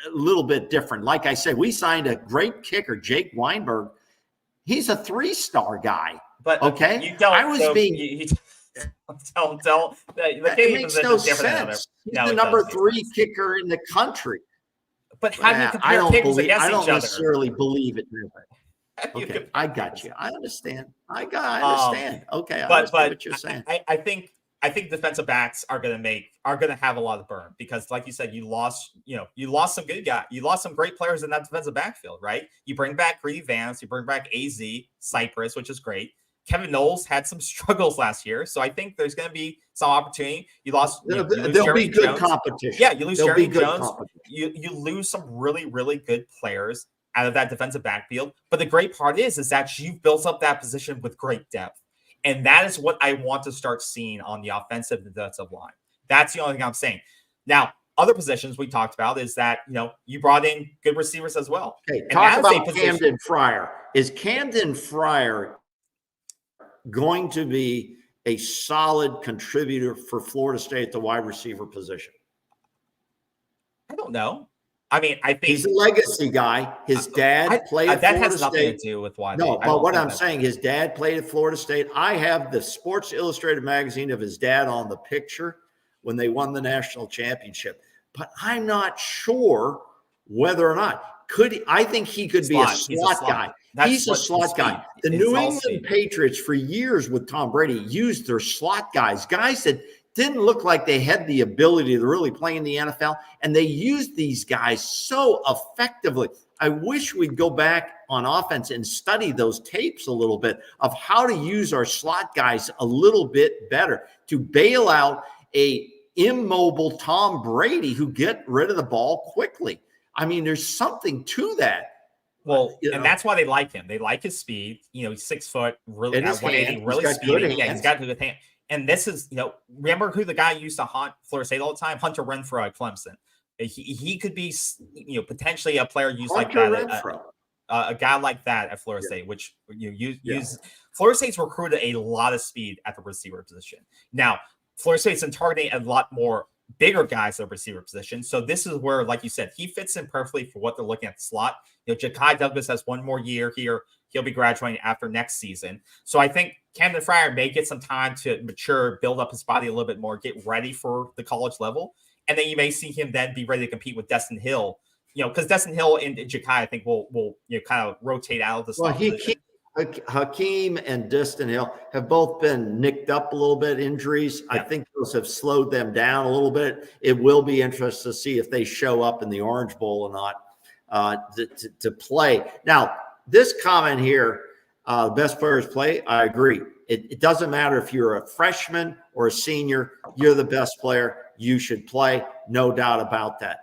a little bit different. Like I said, we signed a great kicker, Jake Weinberg. He's a 3-star guy. But okay, you don't. Tell. It makes no sense. He's the number 3 kicker in the country. But how do you compare kickers against each other? I don't necessarily believe it. Okay, I got you. I understand. I understand. Okay, I understand what you're saying. I think defensive backs are going to have a lot of burn, because, like you said, you lost some good guys. You lost some great players in that defensive backfield, right? You bring back Greedy Vance, you bring back AZ, Cypress, which is great. Kevin Knowles had some struggles last year, so I think there's going to be some opportunity. There'll be good competition. Yeah, you lose Jeremy Jones. You lose some really, really good players out of that defensive backfield. But the great part is that you've built up that position with great depth. And that is what I want to start seeing on the offensive and defensive line. That's the only thing I'm saying. Now, other positions we talked about is that, you brought in good receivers as well. Okay, talk about Camden Fryer. Is Camden Fryer going to be a solid contributor for Florida State at the wide receiver position? I don't know. I mean, I think he's a legacy guy. His dad played at Florida State. That has nothing to do with why. No, but what I'm saying, his dad played at Florida State. I have the Sports Illustrated magazine of his dad on the picture when they won the national championship. But I'm not sure whether or not I think he could be a slot guy. He's a slot guy. The New England Patriots for years with Tom Brady used their slot guys that didn't look like they had the ability to really play in the NFL, and they used these guys so effectively. I wish we'd go back on offense and study those tapes a little bit of how to use our slot guys a little bit better to bail out a immobile Tom Brady who get rid of the ball quickly. I mean, there's something to that. Well, and that's why they like him. They like his speed. He's 6 foot, really at 180, really speedy. Yeah, he's got good hand. And this is, remember who the guy used to haunt Florida State all the time? Hunter Renfrow at Clemson. He could be, potentially a player used like that. A guy like that at Florida State, which use. Florida State's recruited a lot of speed at the receiver position. Now, Florida State's been targeting a lot more bigger guys at the receiver position. So this is where, like you said, he fits in perfectly for what they're looking at the slot. Ja'Kai Douglas has 1 more year here. He'll be graduating after next season. So I think Camden Fryer may get some time to mature, build up his body a little bit more, get ready for the college level. And then you may see him then be ready to compete with Destin Hill, because Destin Hill and Ja'Kai, I think, will kind of rotate out of the slot position. Hakeem and Distant Hill have both been nicked up a little bit, injuries. Yeah. I think those have slowed them down a little bit. It will be interesting to see if they show up in the Orange Bowl or not to play. Now, this comment here, best players play, I agree. It doesn't matter if you're a freshman or a senior, you're the best player, you should play, no doubt about that.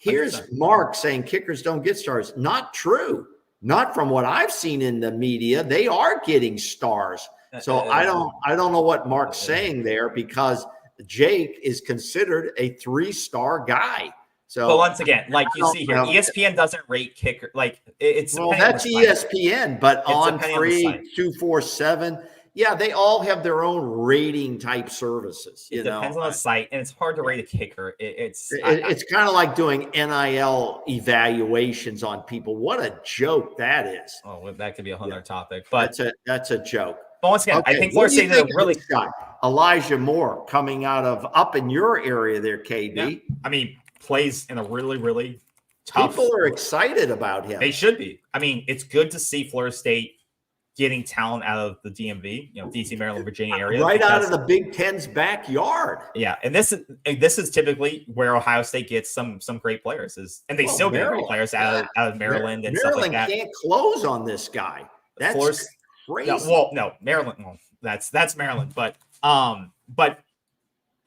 Here's Mark saying kickers don't get stars. Not true. Not from what I've seen in the media. They are getting stars. So I don't know what Mark's saying there, because Jake is considered a 3-star guy. So, but once again, like you see here, ESPN doesn't rate kicker. Like it's that's ESPN, but on 3, 247, yeah, they all have their own rating type services. It depends on the site, and it's hard to rate a kicker. It's kind of like doing NIL evaluations on people. What a joke that is! Oh, well, that could be a whole other topic, but that's a joke. But once again, I think Florida State did a really Elijah Moore coming out of up in your area there, KB. Yeah. I mean, plays in a really tough. People are excited about him. They should be. I mean, it's good to see Florida State getting talent out of the DMV, DC, Maryland, Virginia area, right out of the Big Ten's backyard. Yeah, and this is typically where Ohio State gets some great players, and they still get great players out of Maryland and stuff like that. Maryland can't close on this guy. That's crazy. No, Maryland. Well, that's Maryland, but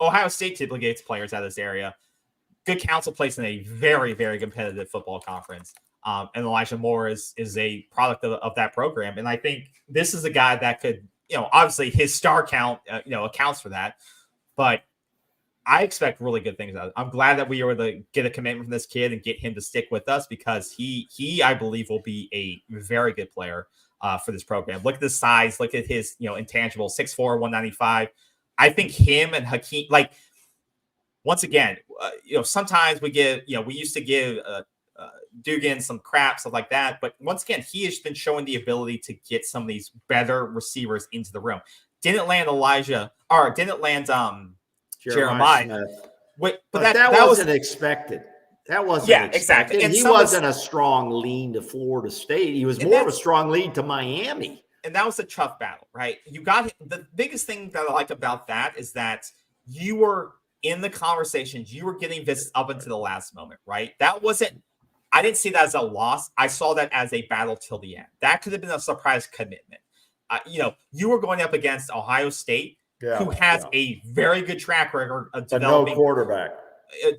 Ohio State typically gets players out of this area. Good counsel plays in a very competitive football conference. And Elijah Moore is a product of that program. And I think this is a guy that could, obviously his star count, accounts for that. But I expect really good things out of it. I'm glad that we were able to get a commitment from this kid and get him to stick with us, because he I believe, will be a very good player for this program. Look at the size. Look at his, intangible, 6'4", 195. I think him and Hakeem, like, once again, sometimes we used to give Dugan some crap, stuff like that. But once again, he has been showing the ability to get some of these better receivers into the room. Didn't land Jeremiah. Wait, but that wasn't expected. That wasn't expected. Exactly. And he wasn't a strong lean to Florida State. He was more of a strong lean to Miami. And that was a tough battle, right? You got the biggest thing that I like about that is that you were in the conversations. You were getting visits up until the last moment, right? That wasn't. I didn't see that as a loss. I saw that as a battle till the end. That could have been a surprise commitment. You were going up against Ohio State, who has a very good track record of developing quarterback,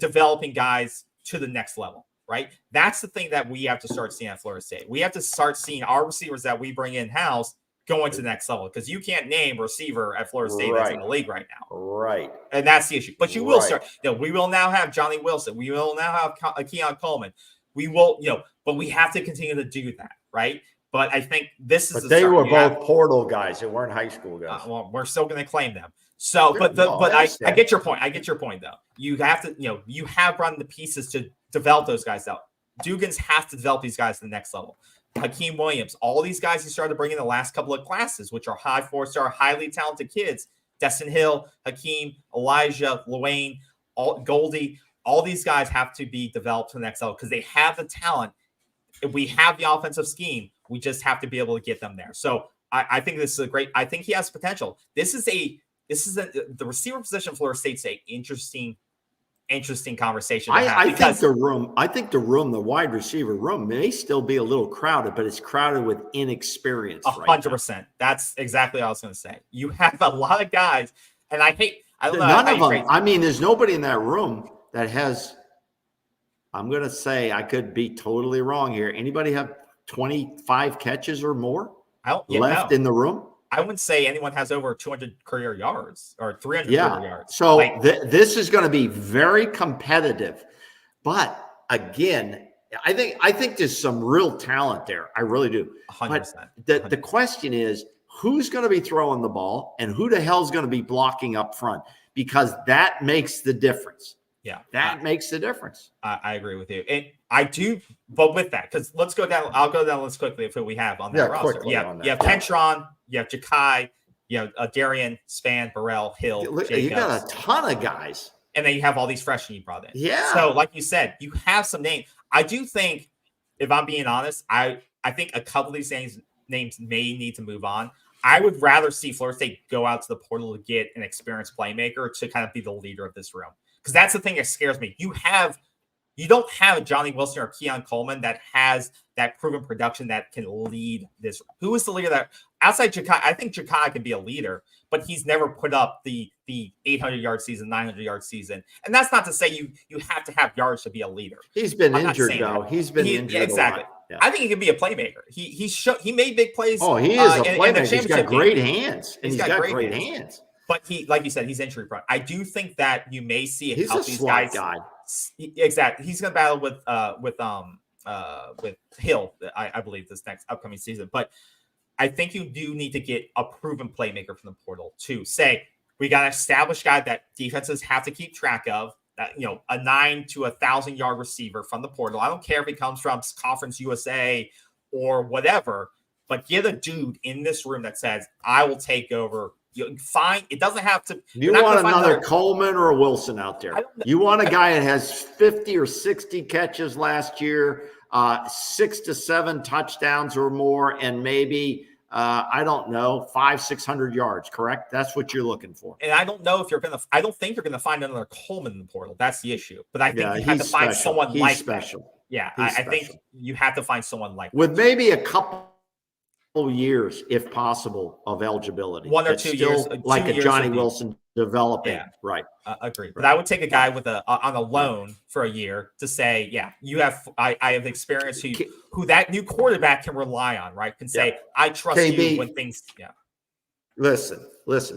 developing guys to the next level, right? That's the thing that we have to start seeing at Florida State. We have to start seeing our receivers that we bring in-house going to the next level, because you can't name a receiver at Florida State that's in the league right now. Right. And that's the issue. But you will start. We will now have Johnny Wilson. We will now have Keon Coleman. We will, but we have to continue to do that, right? But I think this is. But they were both portal guys. They weren't high school guys. Well, we're still going to claim them. So, I get your point. I get your point, though. You have to, you have run the pieces to develop those guys out. Dugans has to develop these guys to the next level. Hakeem Williams, all these guys he started bringing in the last couple of classes, which are high 4-star, highly talented kids. Destin Hill, Hakeem, Elijah, Luane, Goldie. All these guys have to be developed to the next level because they have the talent. If we have the offensive scheme, we just have to be able to get them there. So I think this is I think he has potential. This is the receiver position. Florida State's a interesting conversation. I think the wide receiver room may still be a little crowded, but it's crowded with inexperience. 100%. That's exactly what I was going to say. You have a lot of guys, and I don't know. None of them. I mean, there's nobody in that room that has, I'm going to say, I could be totally wrong here. Anybody have 25 catches or more left in the room? I wouldn't say anyone has over 200 career yards or 300 career yards. So this is going to be very competitive. But again, I think there's some real talent there. I really do. 100%. But the question is, who's going to be throwing the ball and who the hell is going to be blocking up front? Because that makes the difference. Yeah, that makes the difference. I agree with you. And I do, but with that, because let's go down. I'll go down the list quickly of who we have on that roster. You have Kentron, you have Ja'Kai, you have Darian, Span, Burrell, Hill, Jacobs. You got a ton of guys. And then you have all these freshmen you brought in. Yeah. So like you said, you have some names. I do think, if I'm being honest, I think a couple of these names names may need to move on. I would rather see Florida State go out to the portal to get an experienced playmaker to kind of be the leader of this room. Because that's the thing that scares me. You don't have a Johnny Wilson or Keon Coleman that has that proven production that can lead this. Who is the leader that outside Jakai? I think Jakai can be a leader, but he's never put up the 800-yard season, 900-yard season. And that's not to say you have to have yards to be a leader. He's been injured though. He's been injured exactly. a lot. Yeah. I think he can be a playmaker. He made big plays. Oh, he is a playmaker. He's got great hands. He's got great hands. But he, like you said, he's injury prone. I do think that you may see he's help a these slot guys. Guy. Exactly. He's going to battle with Hill, I believe, this next upcoming season. But I think you do need to get a proven playmaker from the portal to say we got an established guy that defenses have to keep track of. That, a 9 to 1,000-yard receiver from the portal. I don't care if he comes from Conference USA or whatever, but get a dude in this room that says, I will take over. It doesn't have to. You want another Coleman or a Wilson out there. You want a guy that has 50 or 60 catches last year, 6 to 7 touchdowns or more, and maybe, 500-600 yards, correct? That's what you're looking for. And I don't know if I don't think you're going to find another Coleman in the portal. That's the issue. But I think you have to find someone like special. That. Yeah, I think you have to find someone like with that. Maybe a couple years, if possible, of eligibility. 1 or 2 years, like a Johnny Wilson developing. Yeah, right. Agreed. But I would take a guy with on a loan for a year to say, I have experience who that new quarterback can rely on, right? Can say, I trust you when things. Yeah. Listen.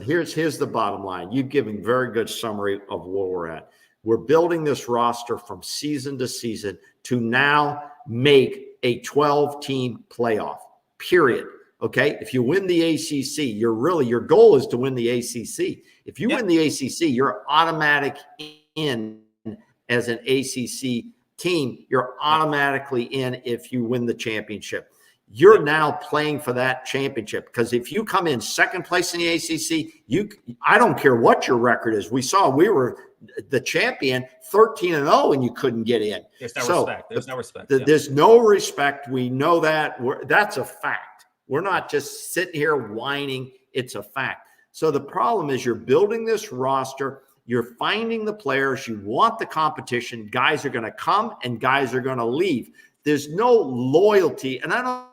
Here's the bottom line. You've given very good summary of where we're at. We're building this roster from season to season to now make a 12-team playoff. Period. Okay. If you win the ACC, your goal is to win the ACC. If you win the ACC, you're automatic in as an ACC team. You're automatically in if you win the championship. You're now playing for that championship because if you come in second place in the ACC, I don't care what your record is. We were the champion 13-0 and you couldn't get in. There's no respect. There's no respect. There's no respect. We know that. That's a fact. We're not just sitting here whining. It's a fact. So the problem is you're building this roster. You're finding the players. You want the competition. Guys are going to come and guys are going to leave. There's no loyalty. And I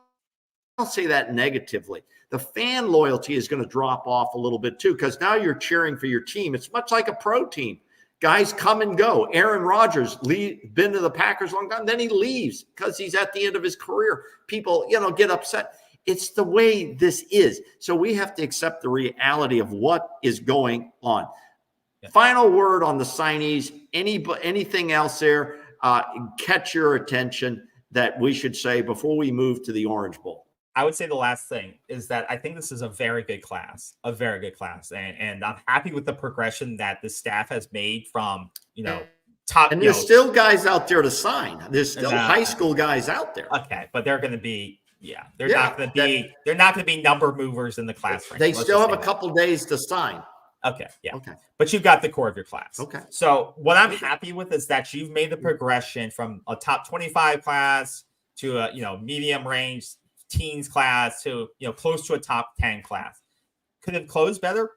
don't say that negatively. The fan loyalty is going to drop off a little bit too because now you're cheering for your team. It's much like a pro team. Guys come and go. Aaron Rodgers been to the Packers a long time. Then he leaves because he's at the end of his career. People, get upset. It's the way this is. So we have to accept the reality of what is going on. Yeah. Final word on the signees. Anything else there catch your attention that we should say before we move to the Orange Bowl? I would say the last thing is that I think this is a very good class, and I'm happy with the progression that the staff has made from, top. And there's still guys out there to sign. There's still high school guys out there. Okay, but they're going to be, they're not going to be number movers in the class. They still have a couple days to sign. Okay, yeah. Okay. But you've got the core of your class. Okay. So what I'm happy with is that you've made the progression from a top 25 class to a, medium range teens class to, close to a top 10 class. Could have closed better?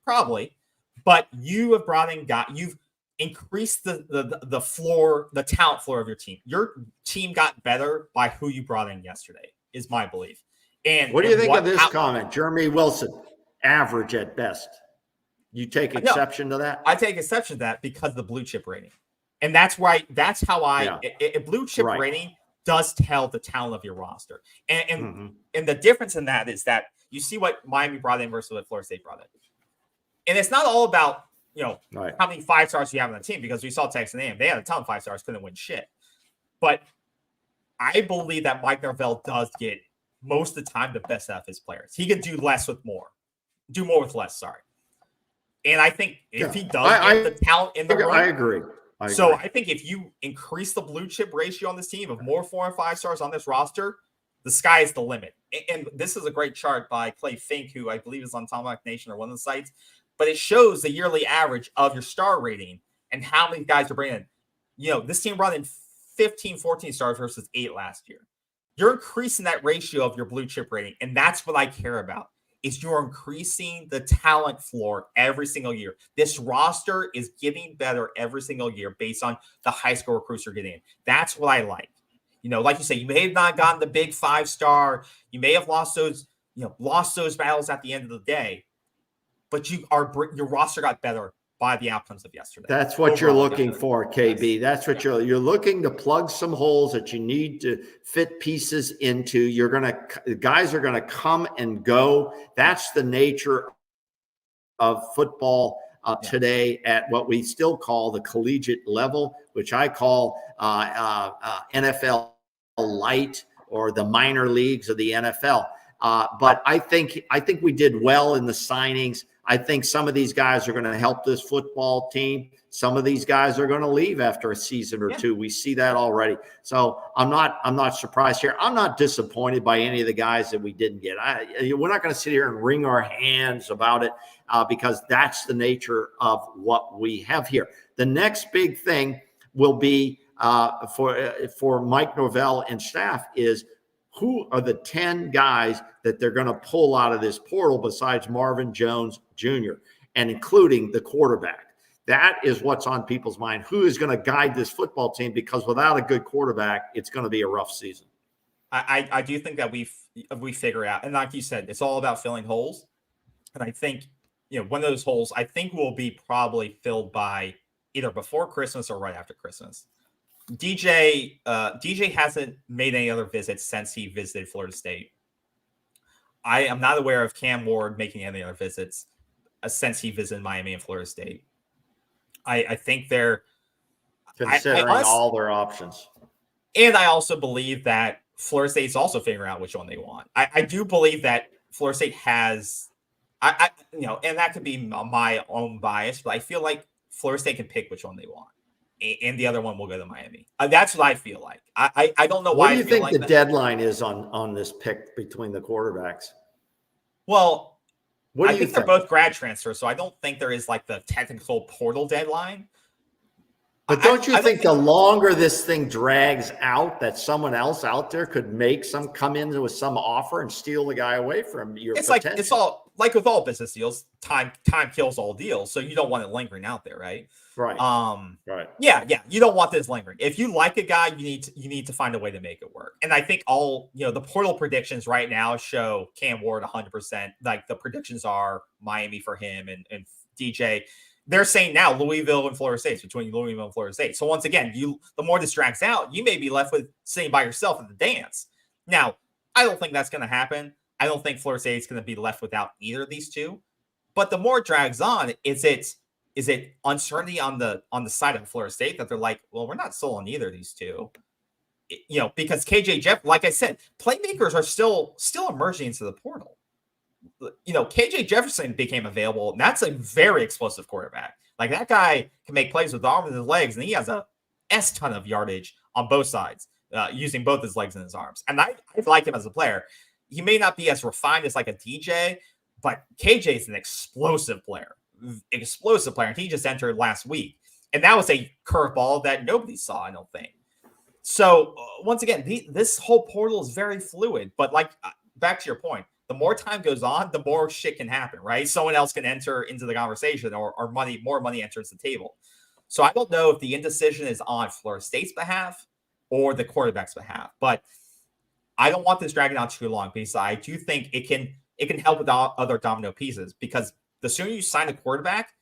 Probably. But you have brought in you've increased the floor, the talent floor of your team. Your team got better by who you brought in yesterday, is my belief. And what do you think of this comment? Jeremy Wilson, average at best. You take exception to that? I take exception to that because of the blue chip rating. And that's how a blue chip rating does tell the talent of your roster. And the difference in that is that you see what Miami brought in versus what Florida State brought in. And it's not all about, how many 5 stars you have on the team, because we saw Texas A&M. They had a ton of 5 stars, couldn't win shit. But I believe that Mike Norvell does get most of the time the best out of his players. He can do less with more. Do more with less, sorry. And I think if he does get the talent in the room. I agree. I think if you increase the blue chip ratio on this team of more 4 and 5 stars on this roster, the sky is the limit. And this is a great chart by Clay Fink, who I believe is on Tomahawk Nation or one of the sites. But it shows the yearly average of your star rating and how many guys are bringing in. This team brought in 15, 14 stars versus 8 last year. you're increasing that ratio of your blue chip rating. And that's what I care about, is you're increasing the talent floor every single year. This roster is getting better every single year based on the high school recruits you're getting in. That's what I like. Like you say, you may have not gotten the big 5-star. You may have lost those battles at the end of the day, but your roster got better by the outcomes of yesterday. That's what you're looking for, KB. That's what you're looking to plug some holes that you need to fit pieces into. Guys are gonna come and go. That's the nature of football today at what we still call the collegiate level, which I call NFL light, or the minor leagues of the NFL. But I think we did well in the signings. I think some of these guys are going to help this football team. Some of these guys are going to leave after a season or two. We see that already. So I'm not surprised here. I'm not disappointed by any of the guys that we didn't get. We're not going to sit here and wring our hands about it because that's the nature of what we have here. The next big thing will be for Mike Norvell and staff is, who are the 10 guys that they're going to pull out of this portal besides Marvin Jones Jr., and including the quarterback? That is what's on people's mind. Who is going to guide this football team? Because without a good quarterback, it's going to be a rough season. I do think that we figure out, and like you said, it's all about filling holes. And I think, one of those holes I think will be probably filled by either before Christmas or right after Christmas. DJ hasn't made any other visits since he visited Florida State. I am not aware of Cam Ward making any other visits since he visited Miami and Florida State. I think they're considering all their options. And I also believe that Florida State's also figuring out which one they want. I do believe that Florida State has, and that could be my own bias, but I feel like Florida State can pick which one they want, and the other one will go to Miami. That's what I feel like. I don't know why. What do you think the deadline is on this pick between the quarterbacks? Well, what do I think they're both grad transfers, so I don't think there is like the technical portal deadline. But don't you think the longer this thing drags out, that someone else out there could come in with some offer and steal the guy away from your potential? It's all like with all business deals, time kills all deals. So you don't want it lingering out there, right? Right. Right. Yeah. You don't want this lingering. If you like a guy, you need to find a way to make it work. And I think the portal predictions right now show Cam Ward 100%. Like the predictions are Miami for him and DJ. They're saying now Louisville and Florida State, between Louisville and Florida State. So once again, the more this drags out, you may be left with sitting by yourself at the dance. Now, I don't think that's going to happen. I don't think Florida State is going to be left without either of these two. But the more it drags on, is it uncertainty on the side of Florida State that they're like, well, we're not sold on either of these two, because KJ Jeff, like I said, playmakers are still emerging into the portal. KJ Jefferson became available, and that's a very explosive quarterback. Like that guy can make plays with the arms and his legs, and he has a ton of yardage on both sides, using both his legs and his arms. And I like him as a player. He may not be as refined as like a DJ, but KJ is an explosive player. And he just entered last week, and that was a curveball that nobody saw, I don't think. So once again, this whole portal is very fluid. But like back to your point, the more time goes on, the more shit can happen, right? Someone else can enter into the conversation, or more money enters the table. So I don't know if the indecision is on Florida State's behalf or the quarterback's behalf, but I don't want this dragging on too long because I do think it can help with other domino pieces, because the sooner you sign a quarterback,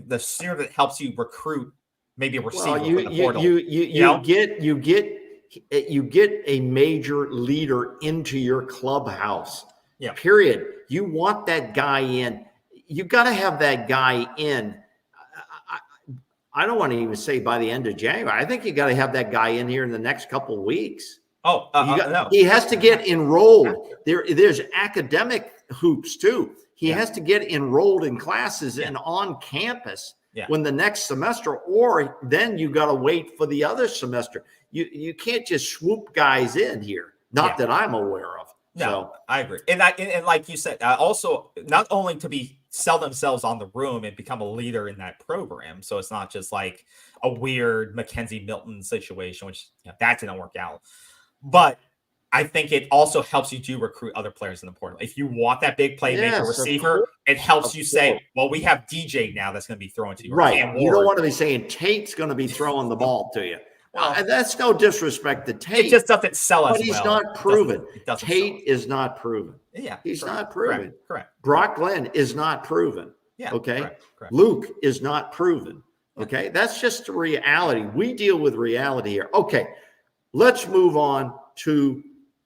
the sooner that helps you recruit maybe a receiver from the portal. You get a major leader into your clubhouse. Yeah. Period. You want that guy in. You got to have that guy in. I don't want to even say by the end of January. I think you got to have that guy in here in the next couple of weeks. No. He has to get enrolled. There's academic hoops too. He has to get enrolled in classes and on campus when the next semester, or then you got to wait for the other semester. You can't just swoop guys in here. Not that I'm aware of. No, so. I agree. And like you said, also not only to sell themselves on the room and become a leader in that program. So it's not just like a weird Mackenzie Milton situation, which that didn't work out. But I think it also helps you to recruit other players in the portal. If you want that big playmaker Yes, receiver, it helps you course. say, well, we have DJ now that's going to be throwing to you. Right. You don't want to be saying Tate's going to be throwing the ball to you. Well, And that's no disrespect to Tate. It just doesn't sell as well. But he's not proven. It doesn't Tate is not proven. Yeah. He's not proven. Correct. Brock Glenn is not proven. Yeah. Okay. Correct. Luke is not proven. Okay. That's just the reality. We deal with reality here. Okay. Let's move on to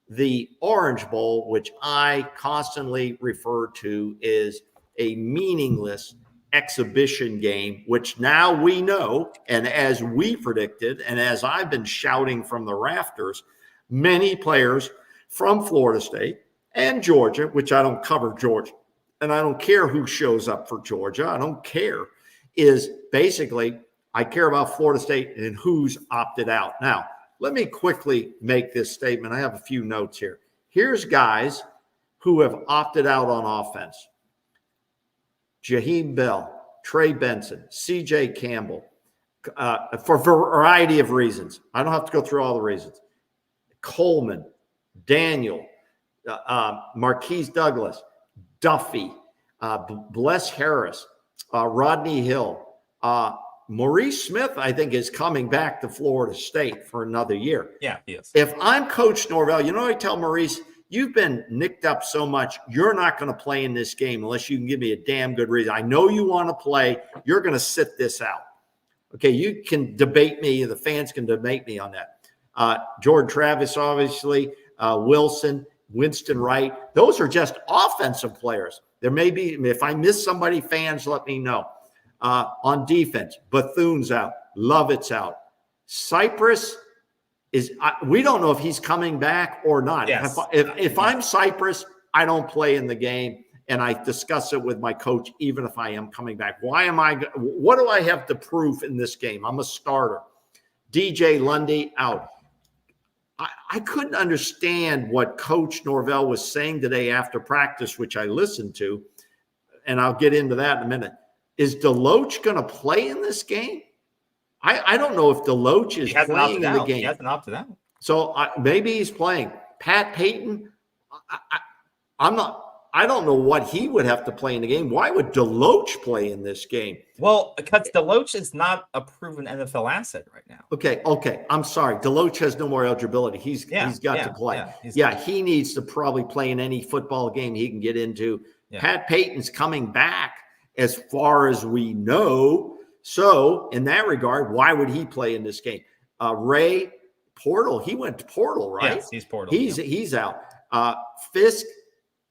the Orange Bowl, which I constantly refer to as a meaningless exhibition game, which now we know, and as we predicted, and as I've been shouting from the rafters, many players from Florida State and Georgia, which I don't cover Georgia, and I don't care who shows up for Georgia, I don't care, is basically I care about Florida State and who's opted out. Now, let me quickly make this statement. I have a few notes here. Here's guys who have opted out on offense. Jaheim Bell, Trey Benson, C.J. Campbell, for a variety of reasons. I don't have to go through all the reasons. Coleman, Daniel, Marquise Douglas, Duffy, Bless Harris, Rodney Hill, Maurice Smith, I think, is coming back to Florida State for another year. Yeah, he is. If I'm Coach Norvell, you know, I tell Maurice, you've been nicked up so much, you're not going to play in this game unless you can give me a damn good reason. I know you want to play. You're going to sit this out. Okay, you can debate me. The fans can debate me on that. Jordan Travis, obviously, Wilson, Winston Wright. Those are just offensive players. There may be, if I miss somebody, fans, let me know. On defense, Bethune's out. Lovett's out. Cypress is, we don't know if he's coming back or not. Yes. If I'm Cypress, I don't play in the game, and I discuss it with my coach, even if I am coming back. What do I have to prove in this game? I'm a starter. DJ Lundy out. I couldn't understand what Coach Norvell was saying today after practice, which I listened to, and I'll get into that in a minute. Is Deloach going to play in this game? I don't know if Deloach is playing in the game. He hasn't opted out. So maybe he's playing. Pat Payton, I don't know what he would have to play in the game. Why would Deloach play in this game? Well, because Deloach is not a proven NFL asset right now. Okay. I'm sorry. Deloach has no more eligibility. He's got to play. He needs to probably play in any football game he can get into. Yeah. Pat Payton's coming back as far as we know. So in that regard, why would he play in this game? Ray Portal, he went to Portal, right? Yes, he's Portal. He's out. Fisk,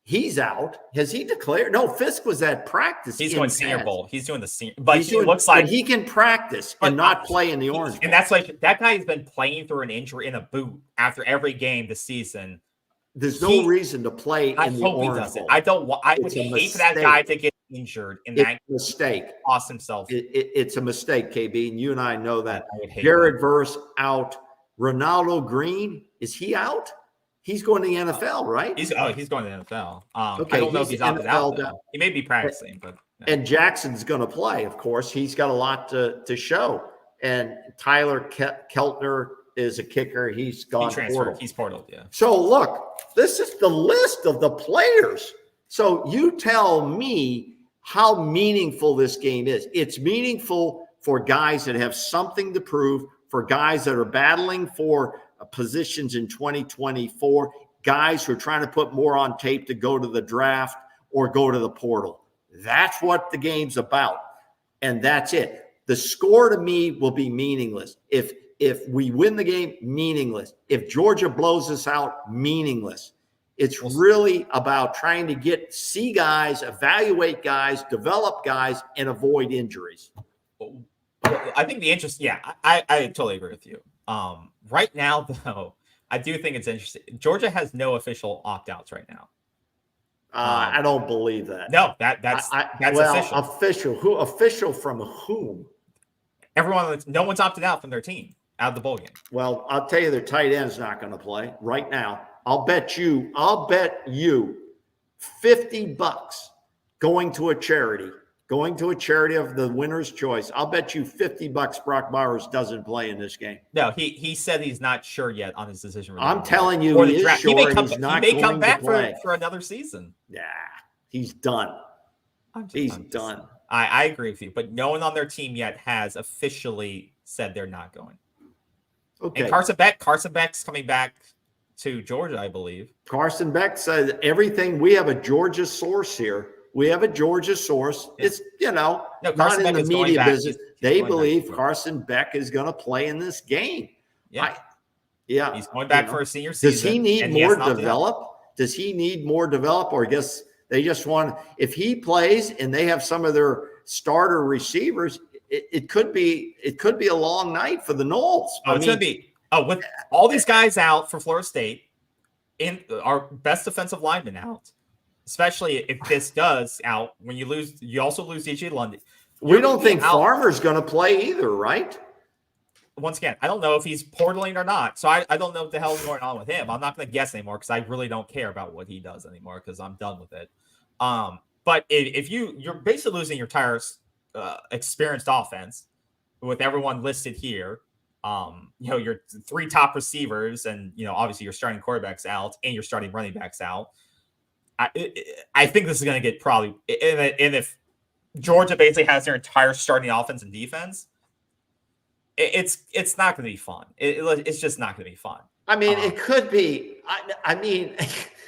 he's out. Has he declared? No, Fisk was at practice. He's going Senior Bowl. He's doing the senior, but looks like he can practice and not play in the Orange Bowl. And that's like that guy has been playing through an injury in a boot after every game this season. There's no reason to play in the Orange Bowl. I would hate for that guy to get injured in that mistake. Cost himself. It's a mistake, KB, and you and I know that. Jared Verse out. Ronaldo Green, is he out? He's going to the NFL, right? He's going to the NFL. I don't know if he's opted out. He may be practicing, but and Jackson's going to play. Of course, he's got a lot to show. And Tyler Keltner is a kicker. He's gone portal. He's portal, yeah. So look, this is the list of the players. So you tell me how meaningful this game is. It's meaningful for guys that have something to prove, for guys that are battling for positions in 2024, guys who are trying to put more on tape to go to the draft or go to the portal. That's what the game's about. And that's it. The score to me will be meaningless. If we win the game, meaningless. If Georgia blows us out, meaningless. It's really about trying to see guys, evaluate guys, develop guys, and avoid injuries. I think the interest, I totally agree with you. Right now, though, I do think it's interesting. Georgia has no official opt-outs right now. I don't believe that. No, that's official. Official. Who? Official from whom? No one's opted out from their team out of the bowl game. Well, I'll tell you, their tight end's not going to play right now. I'll bet you $50 going to a charity going to a charity of the winner's choice. I'll bet you $50 Brock Bowers doesn't play in this game. No, he said he's not sure yet on his decision. I'm telling you, he is sure he's not going to play for another season. Yeah, he's done. He's done. I agree with you, but no one on their team yet has officially said they're not going. Okay. And Carson Beck's coming back to Georgia, I believe. Carson Beck said everything. We have a Georgia source here. We have a Georgia source. Yeah. It's, not in the media business. They believe Carson Beck is going to play in this game. Yeah. He's going back for a senior season. Does he need more develop? Does he need more develop? Or I guess they just want, if he plays and they have some of their starter receivers, it could be a long night for the Noles. Could be. With all these guys out for Florida State, in our best defensive lineman out, especially if this does out, when you lose, you also lose DJ Lundy. We don't think Farmer's going to play either, right? Once again, I don't know if he's portaling or not. So I don't know what the hell is going on with him. I'm not going to guess anymore because I really don't care about what he does anymore because I'm done with it. But if you're basically losing your entire experienced offense with everyone listed here, your 3 top receivers and, obviously your starting quarterbacks out and your starting running backs out. I think this is going to get probably, and if Georgia basically has their entire starting offense and defense, it's not going to be fun. It's just not going to be fun. I mean, it could be. I mean,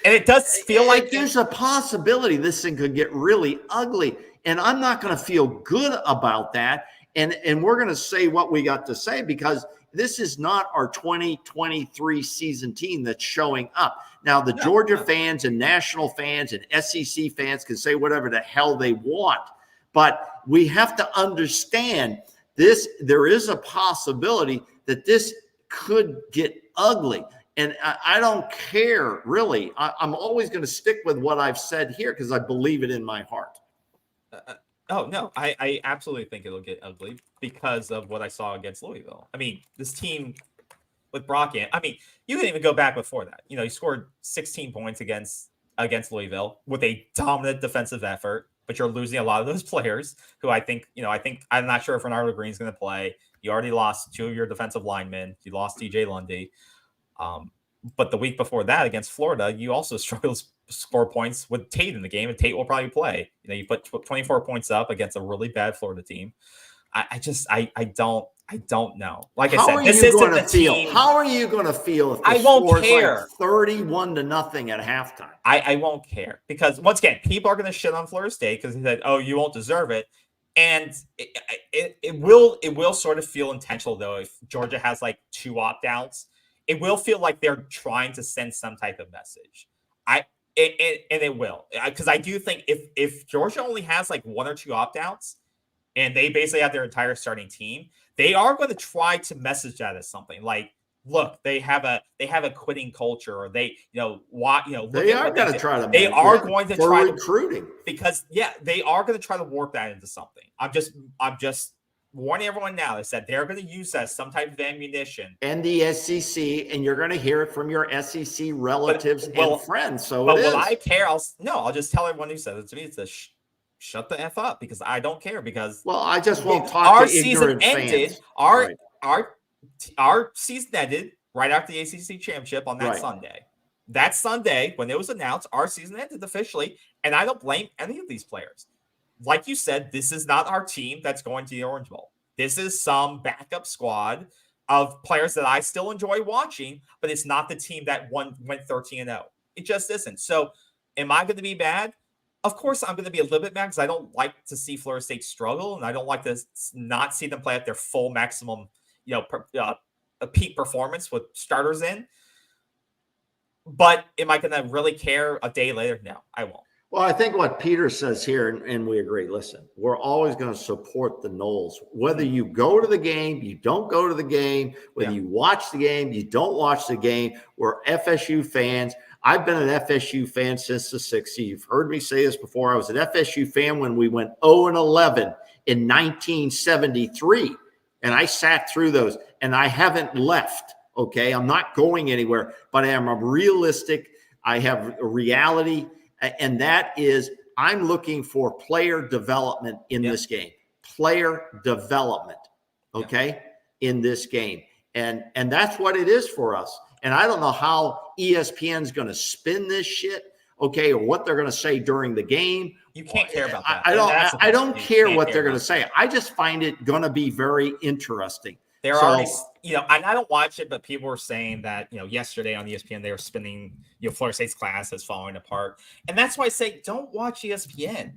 and it does feel like there's a possibility this thing could get really ugly, and I'm not going to feel good about that. And we're going to say what we got to say because this is not our 2023 season team that's showing up. Now, the Georgia fans and national fans and SEC fans can say whatever the hell they want, but we have to understand this. There is a possibility that this could get ugly. And I don't care, really. I'm always going to stick with what I've said here because I believe it in my heart. Oh, no, I absolutely think it'll get ugly because of what I saw against Louisville. I mean, this team with Brock in, you can even go back before that. He scored 16 points against Louisville with a dominant defensive effort, but you're losing a lot of those players who I think I'm not sure if Renardo Green's going to play. You already lost 2 of your defensive linemen. You lost DJ Lundy. But the week before that against Florida, you also struggled to score points with Tate in the game, and Tate will probably play. You put 24 points up against a really bad Florida team. I don't know. Like I said, this isn't the team. How are you going to feel if the I won't care? Like 31-0 at halftime. I won't care because once again, people are going to shit on Florida State because they said, "Oh, you won't deserve it," and it will sort of feel intentional though if Georgia has like 2 opt-outs. It will feel like they're trying to send some type of message. And it will, because I do think if Georgia only has like 1 or 2 opt-outs and they basically have their entire starting team, they are going to try to message that as something like, look, they have a quitting culture, or they they are going to try to. They are going to try recruiting because they are going to try to warp that into something. I'm just warning everyone now. They said they're going to use that as some type of ammunition. And the SEC, and you're going to hear it from your SEC relatives and friends. So, but will I care? I'll just tell everyone who says it to me. It's shut the F up because I don't care. Because I just won't talk to ignorant fans. Our season ended right after the ACC championship on that Sunday. That Sunday, when it was announced, our season ended officially, and I don't blame any of these players. Like you said, this is not our team that's going to the Orange Bowl. This is some backup squad of players that I still enjoy watching, but it's not the team that went 13-0. It just isn't. So am I going to be bad? Of course, I'm going to be a little bit mad because I don't like to see Florida State struggle, and I don't like to not see them play at their full maximum, a peak performance with starters in. But am I going to really care a day later? No, I won't. Well, I think what Peter says here, and we agree, listen, we're always going to support the Noles. Whether you go to the game, you don't go to the game, whether you watch the game, you don't watch the game, we're FSU fans. I've been an FSU fan since the 60s. You've heard me say this before. I was an FSU fan when we went 0-11 in 1973, and I sat through those, and I haven't left, okay? I'm not going anywhere, but I am realistic. I have a reality. And that is, I'm looking for player development in this game. Player development, okay, in this game. And that's what it is for us. And I don't know how ESPN's going to spin this shit, okay, or what they're going to say during the game. You can't care about that. I don't care what they're going to say. I just find it going to be very interesting. They're already, and I don't watch it, but people were saying that, yesterday on ESPN, they were spinning, Florida State's class is falling apart. And that's why I say, don't watch ESPN.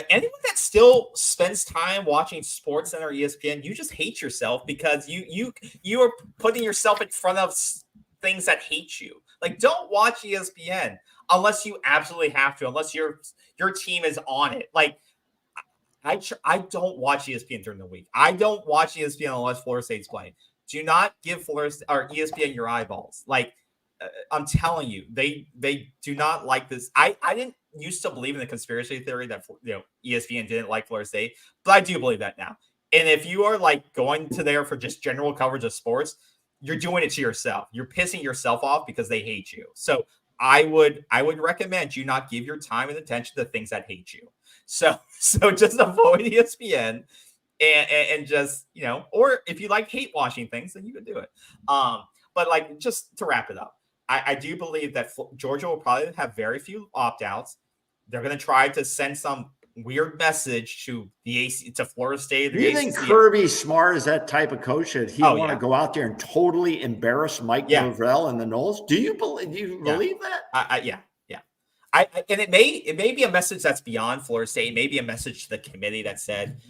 Anyone that still spends time watching SportsCenter or ESPN, you just hate yourself because you are putting yourself in front of things that hate you. Like, don't watch ESPN unless you absolutely have to, unless your team is on it. Like, I don't watch ESPN during the week. I don't watch ESPN unless Florida State's playing. Do not give Florida or ESPN your eyeballs. Like, I'm telling you, they do not like this. I didn't used to believe in the conspiracy theory that ESPN didn't like Florida State, but I do believe that now. And if you are like going to there for just general coverage of sports, you're doing it to yourself. You're pissing yourself off because they hate you. So I would recommend you not give your time and attention to things that hate you. So just avoid ESPN and just, or if you like hate watching things, then you can do it. But like, just to wrap it up, I do believe that Georgia will probably have very few opt-outs. They're going to try to send some weird message to to Florida State. Do you think Kirby Smart is that type of coach that he want to go out there and totally embarrass Mike Norvell and the Noles? Do you believe that? Yeah. And it may be a message that's beyond Florida State. It may be a message to the committee that said,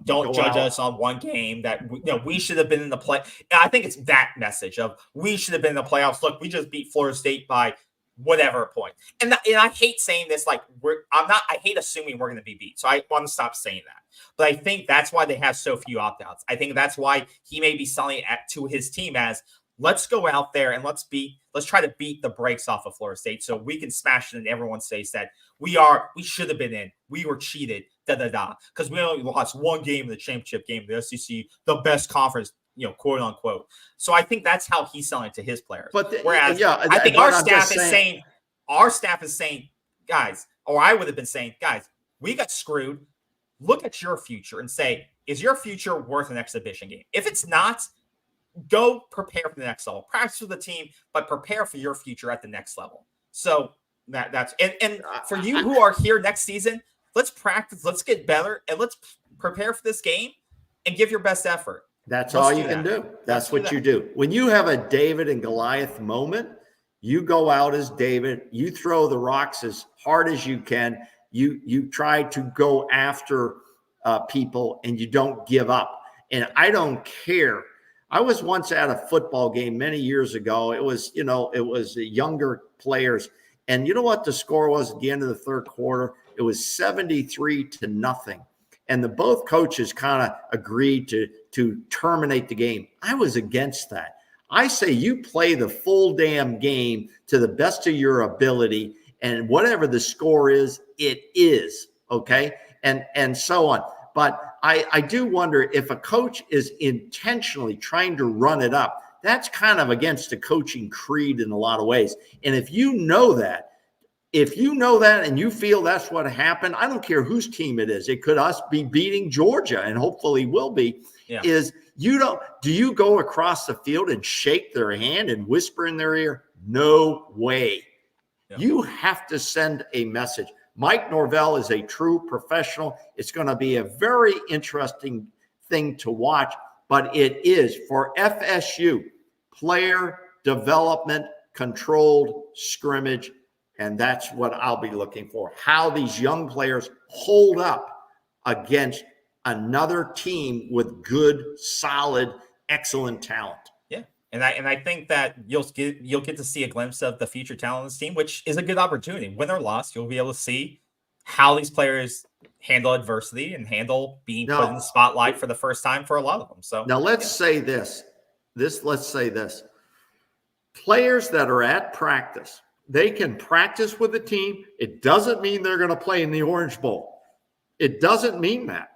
don't judge us on one game, that we should have been in the play. And I think it's that message of we should have been in the playoffs. Look, we just beat Florida State by whatever point. And I hate saying this, like I hate assuming we're going to be beat. So I want to stop saying that. But I think that's why they have so few opt-outs. I think that's why he may be selling it to his team as, let's go out there and let's try to beat the brakes off of Florida State so we can smash it in everyone's face that we should have been in. We were cheated, because we only lost one game in the championship game, the SEC, the best conference, quote unquote. So I think that's how he's selling it to his players. Whereas I think our staff is saying, guys, or I would have been saying, guys, we got screwed. Look at your future and say, is your future worth an exhibition game? If it's not, go prepare for the next level. Practice with the team, but prepare for your future at the next level. So that's and for you who are here next season, let's practice, let's get better, and let's prepare for this game and give your best effort. That's all you can do. That's what you do. When you have a David and Goliath moment, you go out as David, you throw the rocks as hard as you can. You try to go after people, and you don't give up. And I don't care. I was once at a football game many years ago. It was the younger players. And you know what the score was at the end of the third quarter? It was 73-0. And both coaches kind of agreed to terminate the game. I was against that. I say you play the full damn game to the best of your ability, and whatever the score is, it is, okay? And so on. But I do wonder if a coach is intentionally trying to run it up. That's kind of against the coaching creed in a lot of ways. And if you know that and you feel that's what happened, I don't care whose team it is. It could us be beating Georgia, and hopefully will be. Yeah. Do you go across the field and shake their hand and whisper in their ear? No way. Yeah. You have to send a message. Mike Norvell is a true professional. It's going to be a very interesting thing to watch, but it is for FSU, player development, controlled scrimmage, and that's what I'll be looking for. How these young players hold up against another team with good, solid, excellent talent. Yeah, and I think that you'll get to see a glimpse of the future talent on this team, which is a good opportunity. Win or loss, you'll be able to see how these players handle adversity and handle being put in the spotlight for the first time for a lot of them. So now let's say this. Let's say this. Players that are at practice, they can practice with the team. It doesn't mean they're going to play in the Orange Bowl. It doesn't mean that.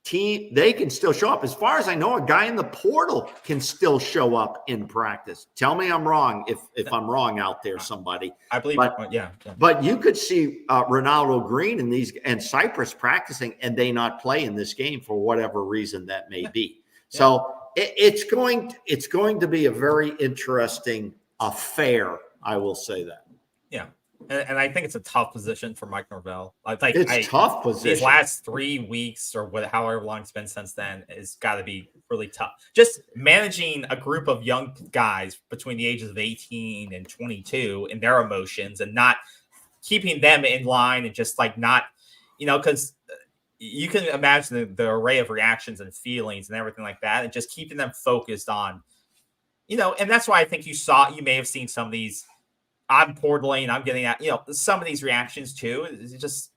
team, they can still show up. As far as I know, a guy in the portal can still show up in practice. Tell me I'm wrong if I'm wrong out there, somebody. I believe, yeah. But you could see Ronaldo Green and Cypress practicing, and they not play in this game for whatever reason that may be. Yeah. So it's going to be a very interesting affair. I will say that. Yeah. And I think it's a tough position for Mike Norvell. It's tough position. These last 3 weeks or however long it's been since then has got to be really tough. Just managing a group of young guys between the ages of 18 and 22 and their emotions and not keeping them in line and just like not, because you can imagine the array of reactions and feelings and everything like that, and just keeping them focused on, and that's why I think you may have seen some of these. I'm portaling. I'm getting at some of these reactions too. It's just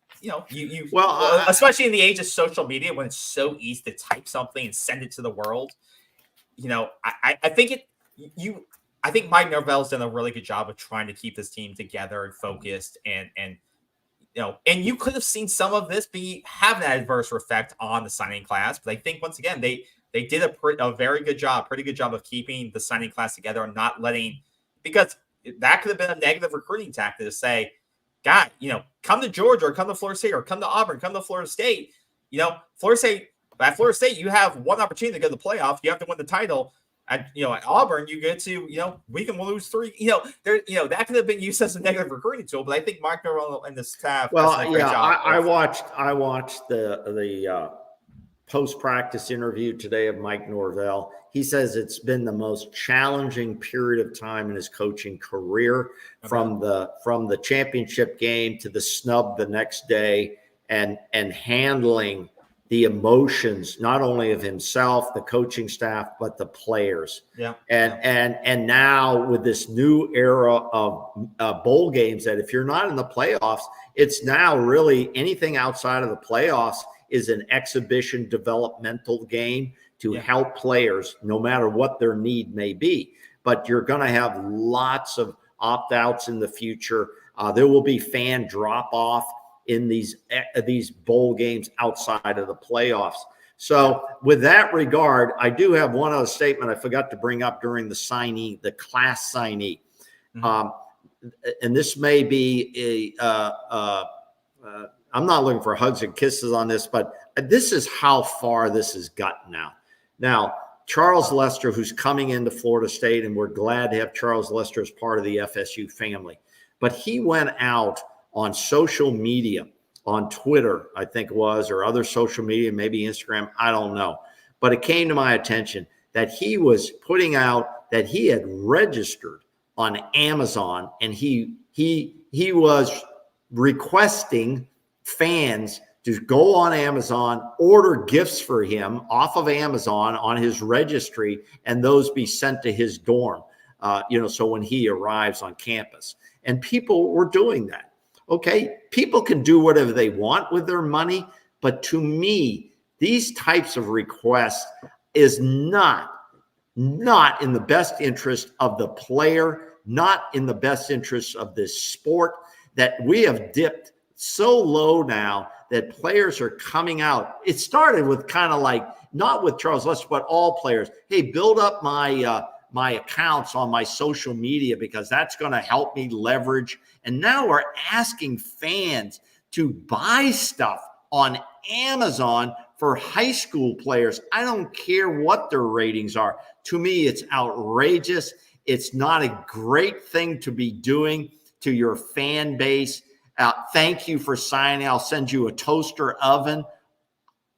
especially in the age of social media when it's so easy to type something and send it to the world. I think I think Mike Norvell's done a really good job of trying to keep this team together and focused, and you could have seen some of this have an adverse effect on the signing class. But I think once again they did a very good job, pretty good job of keeping the signing class together and not letting, because that could have been a negative recruiting tactic to say, God, come to Georgia or come to Florida State or come to Auburn, come to Florida State. At Florida State, you have one opportunity to go to the playoff. You have to win the title. At Auburn, you get to, we can lose 3. That could have been used as a negative recruiting tool. But I think Mark Norvell and the staff. Well, I watched the post-practice interview today of Mike Norvell. He says it's been the most challenging period of time in his coaching career, from the championship game to the snub the next day, and handling the emotions not only of himself, the coaching staff, but the players. Yeah. And now with this new era of bowl games, that if you're not in the playoffs, it's now really anything outside of the playoffs is an exhibition developmental game to help players, no matter what their need may be. But you're going to have lots of opt-outs in the future. There will be fan drop-off in these bowl games outside of the playoffs. So with that regard, I do have one other statement I forgot to bring up during the class signee. Mm-hmm. And this may be I'm not looking for hugs and kisses on this, but this is how far this has gotten now. Now, Charles Lester, who's coming into Florida State, and we're glad to have Charles Lester as part of the FSU family, but he went out on social media, on Twitter, I think it was, or other social media, maybe Instagram, I don't know. But it came to my attention that he was putting out that he had registered on Amazon, and he was requesting fans to go on Amazon, order gifts for him off of Amazon on his registry, and those be sent to his dorm, so when he arrives on campus. And people were doing that. Okay, people can do whatever they want with their money, but to me, these types of requests is not in the best interest of the player, not in the best interest of this sport, that we have dipped so low now that players are coming out. It started with kind of like, not with Charles Lester, but all players. Hey, build up my accounts on my social media because that's going to help me leverage. And now we're asking fans to buy stuff on Amazon for high school players. I don't care what their ratings are. To me, it's outrageous. It's not a great thing to be doing to your fan base. Thank you for signing. I'll send you a toaster oven.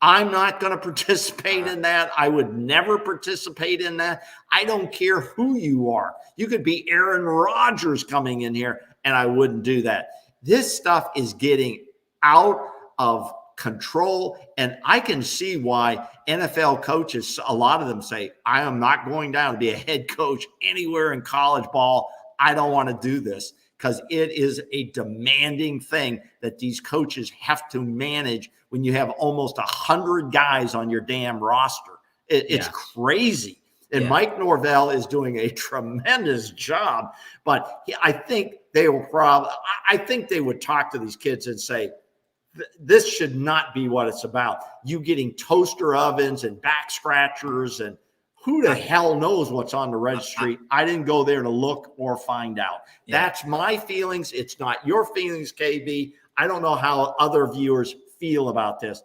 I'm not going to participate in that. I would never participate in that. I don't care who you are. You could be Aaron Rodgers coming in here, and I wouldn't do that. This stuff is getting out of control, and I can see why NFL coaches, a lot of them say, I am not going down to be a head coach anywhere in college ball. I don't want to do this, because it is a demanding thing that these coaches have to manage when you have almost 100 guys on your damn roster. It's crazy. And Mike Norvell is doing a tremendous job, but I think they would talk to these kids and say, this should not be what it's about. You getting toaster ovens and back scratchers, and who the hell knows what's on the registry? I didn't go there to look or find out. Yeah. That's my feelings. It's not your feelings, KB. I don't know how other viewers feel about this.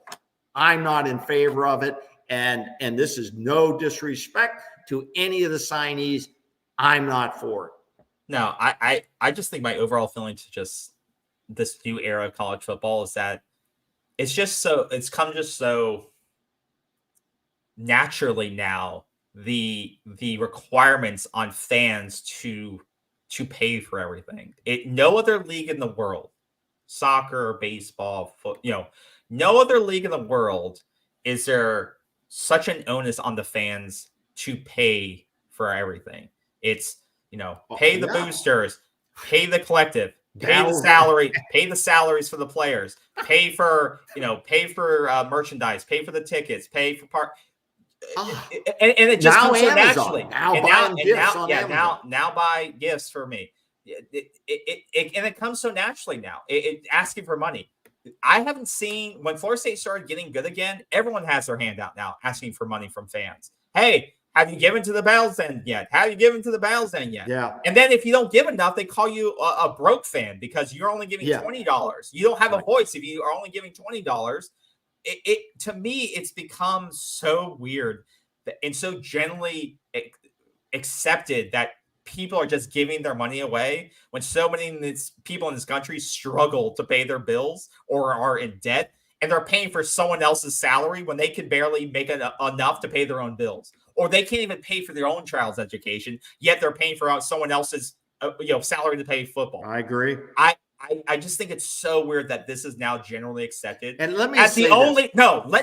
I'm not in favor of it. And this is no disrespect to any of the signees. I'm not for it. No, I just think my overall feeling to just this new era of college football is that it's come just so naturally now, the requirements on fans to pay for everything. No other league in the world, soccer, baseball, no other league in the world is there such an onus on the fans to pay for everything. It's pay the boosters, pay the collective, pay the salary, pay the salaries for the players, pay for merchandise, pay for the tickets, pay for and it just comes so naturally. Now buy gifts for me. It comes so naturally now. Asking for money. I haven't seen when Florida State started getting good again. Everyone has their hand out now, asking for money from fans. Hey, have you given to the Battles End yet? Have you given to the Battles End yet? Yeah. And then if you don't give enough, they call you a broke fan because you're only giving $20. You don't have a voice if you are only giving $20. To me, it's become so weird and so generally accepted that people are just giving their money away when so many people in this country struggle to pay their bills or are in debt, and they're paying for someone else's salary when they can barely make enough to pay their own bills, or they can't even pay for their own child's education, yet they're paying for someone else's salary to pay football. I agree. I just think it's so weird that this is now generally accepted. And let me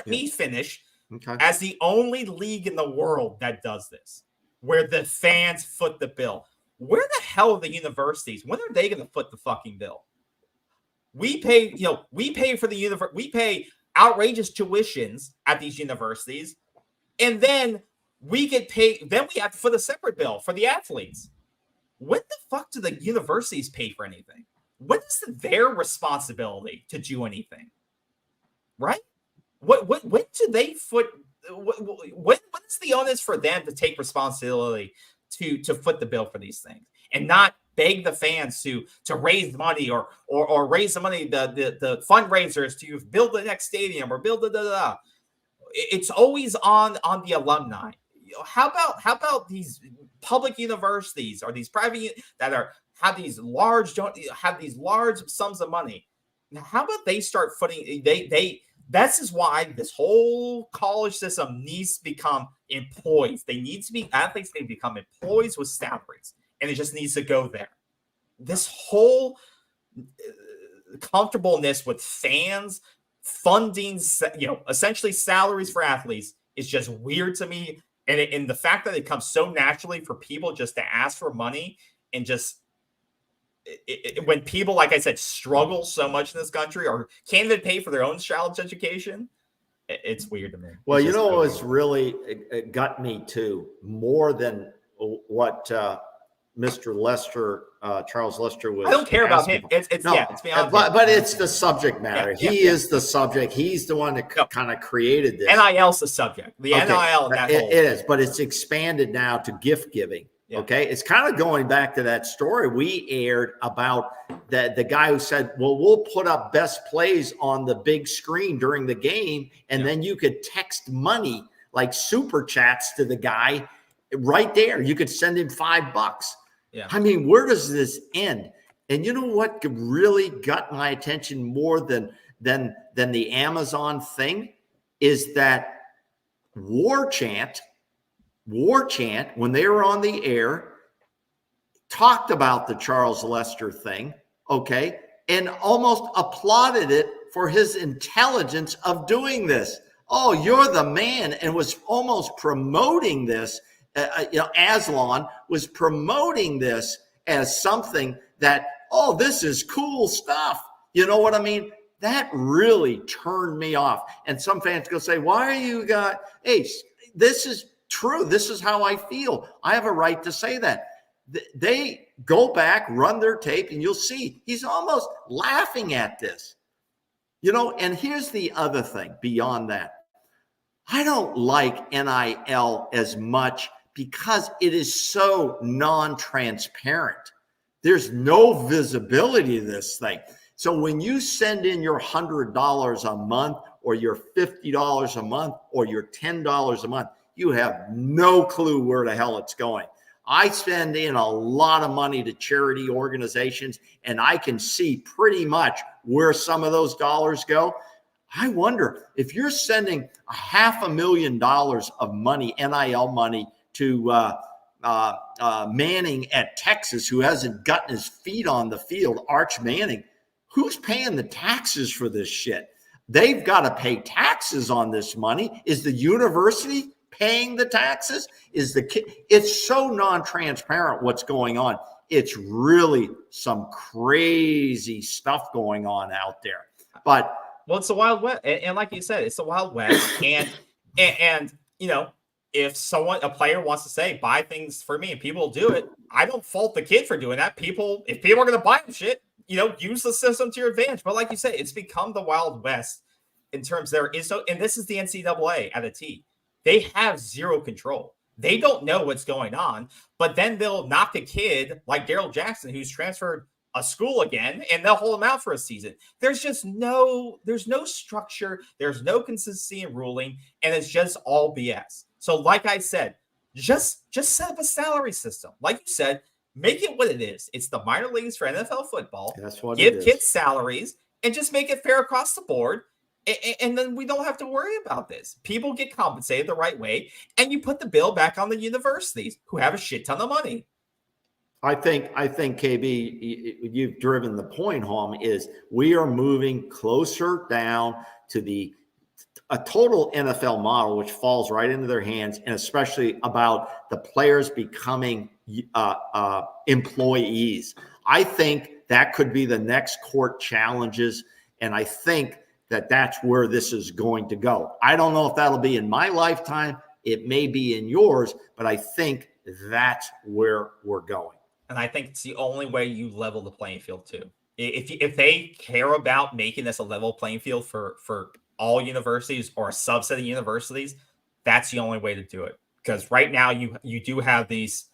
me finish. Okay. As the only league in the world that does this, where the fans foot the bill. Where the hell are the universities? When are they going to foot the fucking bill? We pay for the we pay outrageous tuitions at these universities, and then we get paid. Then we have to foot a separate bill for the athletes. When the fuck do the universities pay for anything? When is it their responsibility to do anything? Right? When do they foot? When is the onus for them to take responsibility to foot the bill for these things and not beg the fans to raise money or raise the money, the fundraisers to build the next stadium or build It's always on the alumni. How about these public universities or these private that have these large sums of money? Now, how about they start footing This is why this whole college system needs to become employees. Athletes need to become employees with salaries, and it just needs to go there. This whole comfortableness with fans funding, essentially salaries for athletes is just weird to me. And the fact that it comes so naturally for people just to ask for money and just when people, like I said, struggle so much in this country or can't even pay for their own child's education, it's weird to me. Well, what's really got me too, more than what Mr. Lester, Charles Lester was. I don't care about him. It's beyond. But it's the subject matter. He is the subject. He's the one that kind of created this. NIL's the subject. The NIL. It is, but it's expanded now to gift giving. Yeah. Okay. It's kind of going back to that story we aired about the guy who said, well, we'll put up best plays on the big screen during the game. And then you could text money like super chats to the guy right there. You could send him $5. Yeah. I mean, where does this end? And you know what really got my attention more than the Amazon thing is that War Chant, when they were on the air, talked about the Charles Lester thing, okay, and almost applauded it for his intelligence of doing this. Oh, you're the man, and was almost promoting this. Aslan was promoting this as something that, oh, this is cool stuff. You know what I mean? That really turned me off. And some fans go say, why are you guys? Hey, this is true. This is how I feel. I have a right to say that. They go back, run their tape, and you'll see he's almost laughing at this. And here's the other thing beyond that. I don't like NIL as much because it is so non-transparent. There's no visibility to this thing. So when you send in your $100 a month or your $50 a month or your $10 a month, you have no clue where the hell it's going. I spend in a lot of money to charity organizations, and I can see pretty much where some of those dollars go. I wonder if you're sending $500,000 of money, NIL money, to Manning at Texas, who hasn't gotten his feet on the field, Arch Manning, who's paying the taxes for this shit? They've got to pay taxes on this money. Is the university paying the taxes? Is the kid? It's so non-transparent what's going on. It's really some crazy stuff going on out there. But well, it's the Wild West, and like you said, it's the Wild West, and if a player wants to say buy things for me and people do it, I don't fault the kid for doing that. If people are going to buy him shit, use the system to your advantage. But like you said, it's become the Wild West in terms there is no, and this is the NCAA at a T. They have zero control. They don't know what's going on, but then they'll knock a kid like Daryl Jackson, who's transferred a school again, and they'll hold him out for a season. There's no structure. There's no consistency in ruling, and it's just all BS. So like I said, just set up a salary system. Like you said, make it what it is. It's the minor leagues for NFL football. That's what Give kids salaries and just make it fair across the board. And then we don't have to worry about this. People get compensated the right way, and you put the bill back on the universities who have a shit ton of money. I think KB, you've driven the point home. Is we are moving closer down to a total NFL model, which falls right into their hands, and especially about the players becoming employees. I think that could be the next court challenges, and I think that's where this is going to go. I don't know if that'll be in my lifetime. It may be in yours, but I think that's where we're going. And I think it's the only way you level the playing field too. If they care about making this a level playing field for all universities or a subset of universities, that's the only way to do it. Because right now you do have these,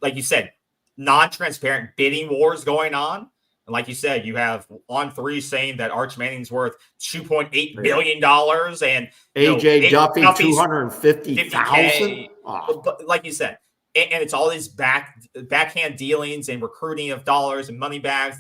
like you said, non-transparent bidding wars going on. And like you said, you have On3 saying that Arch Manning's worth $2.8 billion and AJ Duffy $250,000. But like you said, and it's all these backhand dealings and recruiting of dollars and money bags,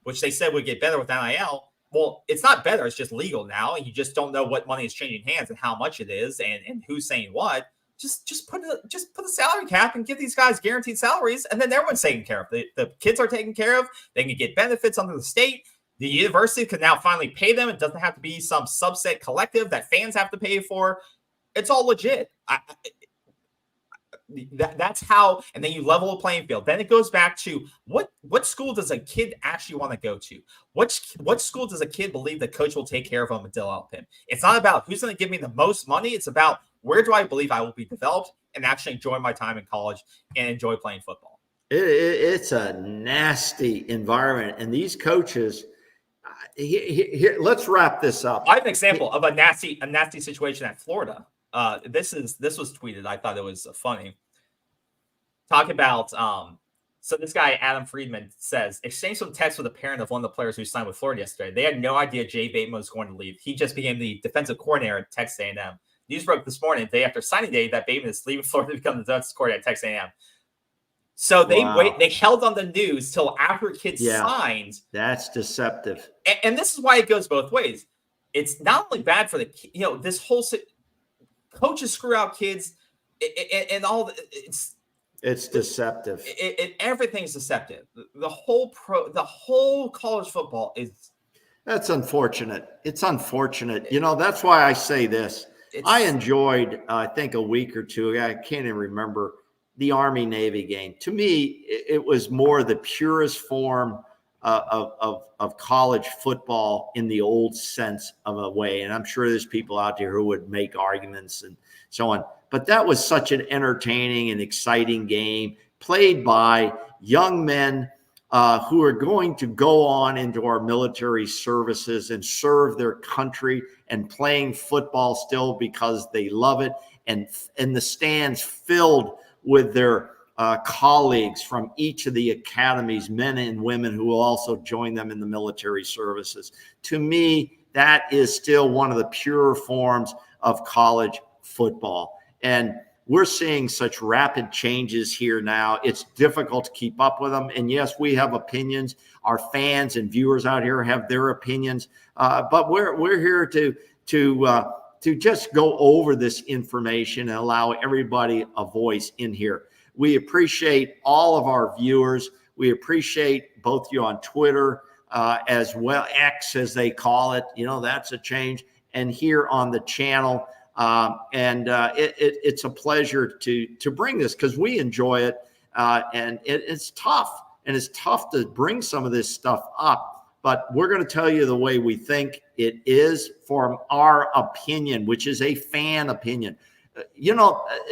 which they said would get better with NIL. Well, it's not better. It's just legal now. And you just don't know what money is changing hands and how much it is and who's saying what. Just put a salary cap and give these guys guaranteed salaries, and then everyone's taken care of. The kids are taken care of. They can get benefits under the state. The university can now finally pay them. It doesn't have to be some subset collective that fans have to pay for. It's all legit. That's how, and then you level the playing field. Then it goes back to what school does a kid actually want to go to? What school does a kid believe the coach will take care of him and develop him? It's not about who's going to give me the most money. It's about where do I believe I will be developed and actually enjoy my time in college and enjoy playing football. It's a nasty environment, and these coaches. Here, let's wrap this up. I have an example of a nasty situation at Florida. This was tweeted. I thought it was funny. Talk about so this guy Adam Friedman says exchanged some texts with a parent of one of the players who signed with Florida yesterday. They had no idea Jay Bateman was going to leave. He just became the defensive coordinator at Texas A&M. News broke this morning, the day after signing day, that Bateman is leaving Florida to become the defensive coordinator at Texas A&M. So they held on the news till after kids signed. That's deceptive. And this is why it goes both ways. It's not only bad for this whole coaches screw out kids and all. It's deceptive. Everything's deceptive. The whole college football is. That's unfortunate. It's unfortunate. That's why I say this. I enjoyed, I think, a week or two. I can't even remember the Army-Navy game. To me, it was more the purest form of college football in the old sense of a way. And I'm sure there's people out there who would make arguments and so on. But that was such an entertaining and exciting game played by young men who are going to go on into our military services and serve their country and playing football still because they love it, and the stands filled with their colleagues from each of the academies, men and women who will also join them in the military services. To me, that is still one of the pure forms of college football. And we're seeing such rapid changes here now. It's difficult to keep up with them. And yes, we have opinions. Our fans and viewers out here have their opinions. But we're here to just go over this information and allow everybody a voice in here. We appreciate all of our viewers. We appreciate both you on Twitter as well, X as they call it. That's a change. And here on the channel. It's a pleasure to bring this because we enjoy it, and it's tough, and it's tough to bring some of this stuff up. But we're going to tell you the way we think it is from our opinion, which is a fan opinion.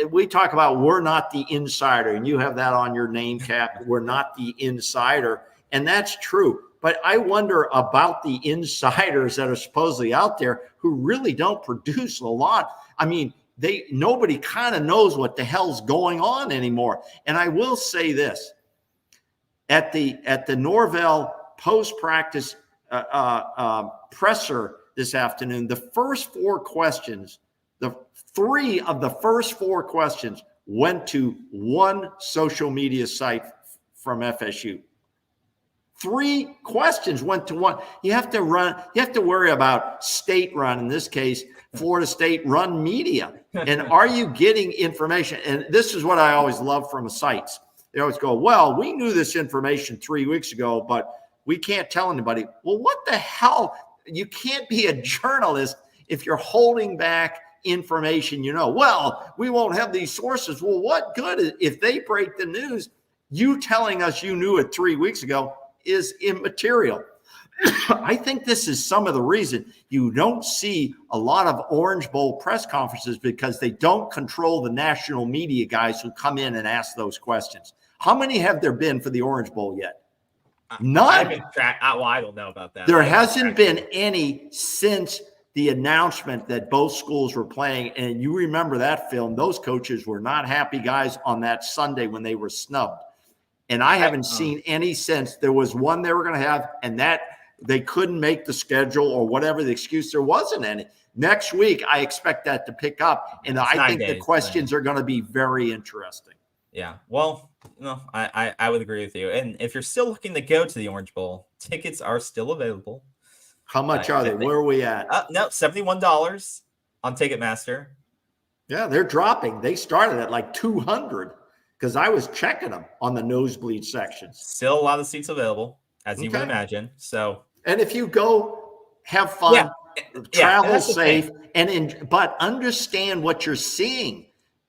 We talk about we're not the insider, and you have that on your name cap. We're not the insider, and that's true. But I wonder about the insiders that are supposedly out there who really don't produce a lot. I mean, nobody kind of knows what the hell's going on anymore. And I will say this: at the Norvell post-practice presser this afternoon, the first four questions, three of the first four questions went to one social media site from FSU. 3 questions went to one. You have to worry about state-run, in this case, Florida State-run media. And are you getting information? And this is what I always love from the sites. They always go, well, we knew this information 3 weeks ago, but we can't tell anybody. Well, what the hell? You can't be a journalist if you're holding back information. Well, we won't have these sources. Well, what good if they break the news? You telling us you knew it 3 weeks ago is immaterial. I think this is some of the reason you don't see a lot of Orange Bowl press conferences, because they don't control the national media guys who come in and ask those questions. How many have there been for the Orange Bowl yet? None. I don't know about that. There hasn't been any since the announcement that both schools were playing. And you remember that film. Those coaches were not happy guys on that Sunday when they were snubbed. And I haven't seen any since. There was one they were going to have, and that they couldn't make the schedule or whatever the excuse. There wasn't any. Next week, I expect that to pick up, and I think the questions are going to be very interesting. Yeah, well, I would agree with you. And if you're still looking to go to the Orange Bowl, tickets are still available. How much are they? Where are we at? No, $71 on Ticketmaster. Yeah, they're dropping. They started at like $200. Because I was checking them on the nosebleed sections. Still a lot of seats available, as you would imagine. So, and if you go, have fun, travel safe, but understand what you're seeing.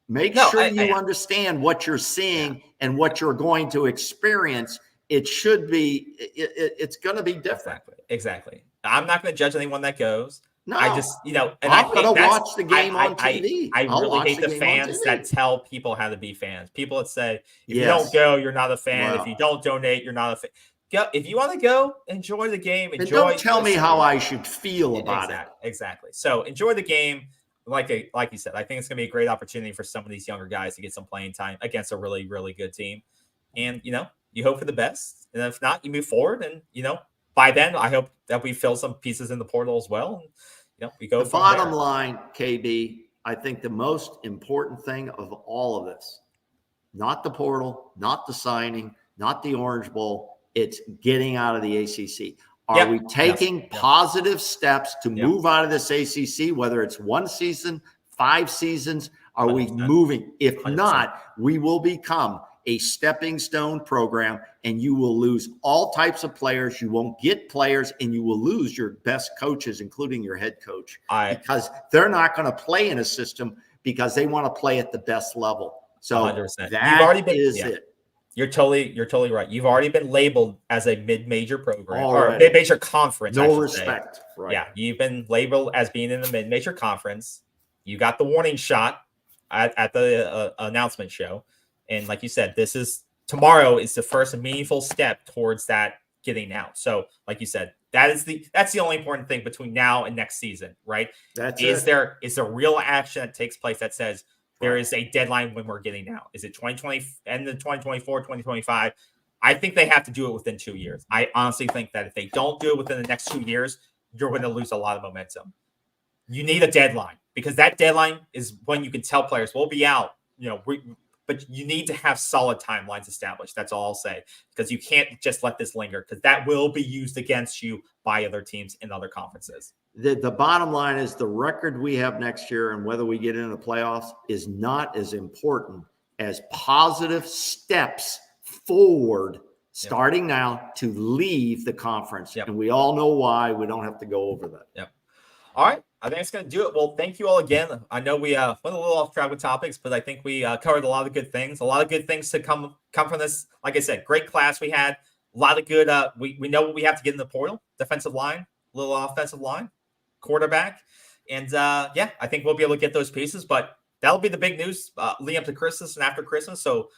Make sure you understand what you're seeing and what you're going to experience. It should be. It's going to be different. Exactly. I'm not going to judge anyone that goes. No, I just, and I'm going to watch the game on TV. I really hate the fans that tell people how to be fans. People that say, if you don't go, you're not a fan. Wow. If you don't donate, you're not a fan. Go, if you want to go, enjoy the game. And don't tell me how I should feel about it. Exactly. So enjoy the game. Like you said, I think it's going to be a great opportunity for some of these younger guys to get some playing time against a really, really good team. And, you hope for the best. And if not, you move forward. And, by then, I hope that we fill some pieces in the portal as well. And, we go. The bottom line, KB, I think the most important thing of all of this, not the portal, not the signing, not the Orange Bowl, it's getting out of the ACC. Are we taking positive steps to move out of this ACC, whether it's 1 season, 5 seasons? Are 100%. We moving? If 100%. Not, we will become a stepping stone program, and you will lose all types of players. You won't get players, and you will lose your best coaches, including your head coach, because they're not going to play in a system because they want to play at the best level. So 100%. That is it. You're totally right. You've already been labeled as a mid-major program or mid-major conference. No respect. Right. Yeah, you've been labeled as being in the mid-major conference. You got the warning shot at the announcement show. And like you said, this is tomorrow is the first meaningful step towards that getting out. So, like you said, that's the only important thing between now and next season, right? Is there real action that takes place that says there is a deadline when we're getting out? Is it 2020, end of 2024, 2025? I think they have to do it within 2 years. I honestly think that if they don't do it within the next 2 years, you're going to lose a lot of momentum. You need a deadline because that deadline is when you can tell players we'll be out, but you need to have solid timelines established. That's all I'll say, because you can't just let this linger, because that will be used against you by other teams in other conferences. The bottom line is the record we have next year and whether we get into the playoffs is not as important as positive steps forward starting now to leave the conference. Yep. And we all know why. We don't have to go over that. Yep. All right. I think it's going to do it. Well, thank you all again. I know we went a little off track with topics, but I think we covered a lot of good things. A lot of good things to come from this. Like I said, great class we had. A lot of good. We know what we have to get in the portal. Defensive line, a little offensive line, quarterback. And, I think we'll be able to get those pieces. But that'll be the big news leading up to Christmas and after Christmas. So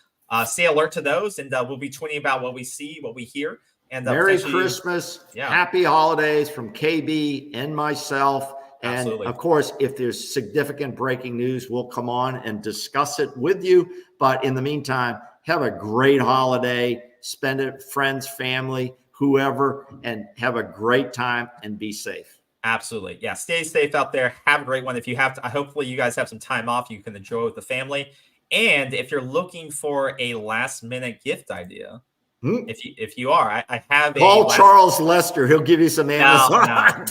stay alert to those, and we'll be tweeting about what we see, what we hear. And Merry Christmas. Happy holidays from KB and myself. And Absolutely. Of course, if there's significant breaking news, we'll come on and discuss it with you. But in the meantime, have a great holiday, spend it, friends, family, whoever, and have a great time and be safe. Absolutely. Yeah. Stay safe out there. Have a great one. If you have to, hopefully you guys have some time off, you can enjoy with the family. And if you're looking for a last minute gift idea, if you are, I have Charles Lester. He'll give you some Amazon.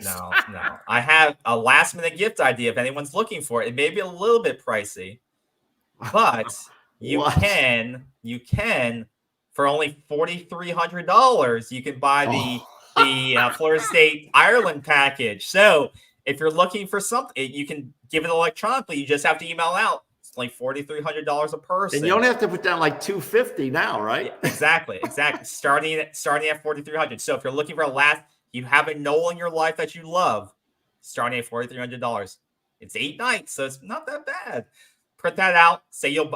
No. I have a last minute gift idea. If anyone's looking for it, it may be a little bit pricey, but you can for only $4,300. You can buy the Florida State Ireland package. So if you're looking for something, you can give it electronically. You just have to email out. Like $4,300 a person. And you only have to put down like $250 now, right? Yeah, exactly. starting at $4,300. So if you're looking for you have a Noel in your life that you love, starting at $4,300. It's 8 nights, so it's not that bad. Print that out. Say you'll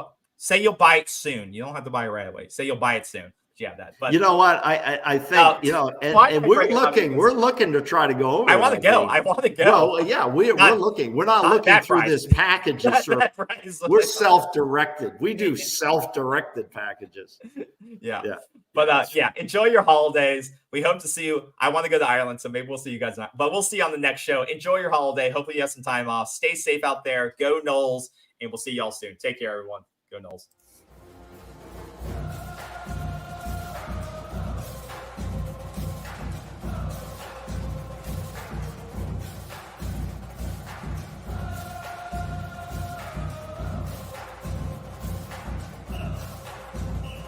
buy it soon. You don't have to buy it right away. Say you'll buy it soon. Yeah, that. But you know what? I think and we're looking to try to go over. I want to go. Well, yeah, we're looking. We're not looking through this package. We're self-directed. We do self-directed packages. Yeah. But enjoy your holidays. We hope to see you. I want to go to Ireland, so maybe we'll see you guys. But we'll see you on the next show. Enjoy your holiday. Hopefully you have some time off. Stay safe out there. Go Noles, and we'll see y'all soon. Take care, everyone. Go Noles.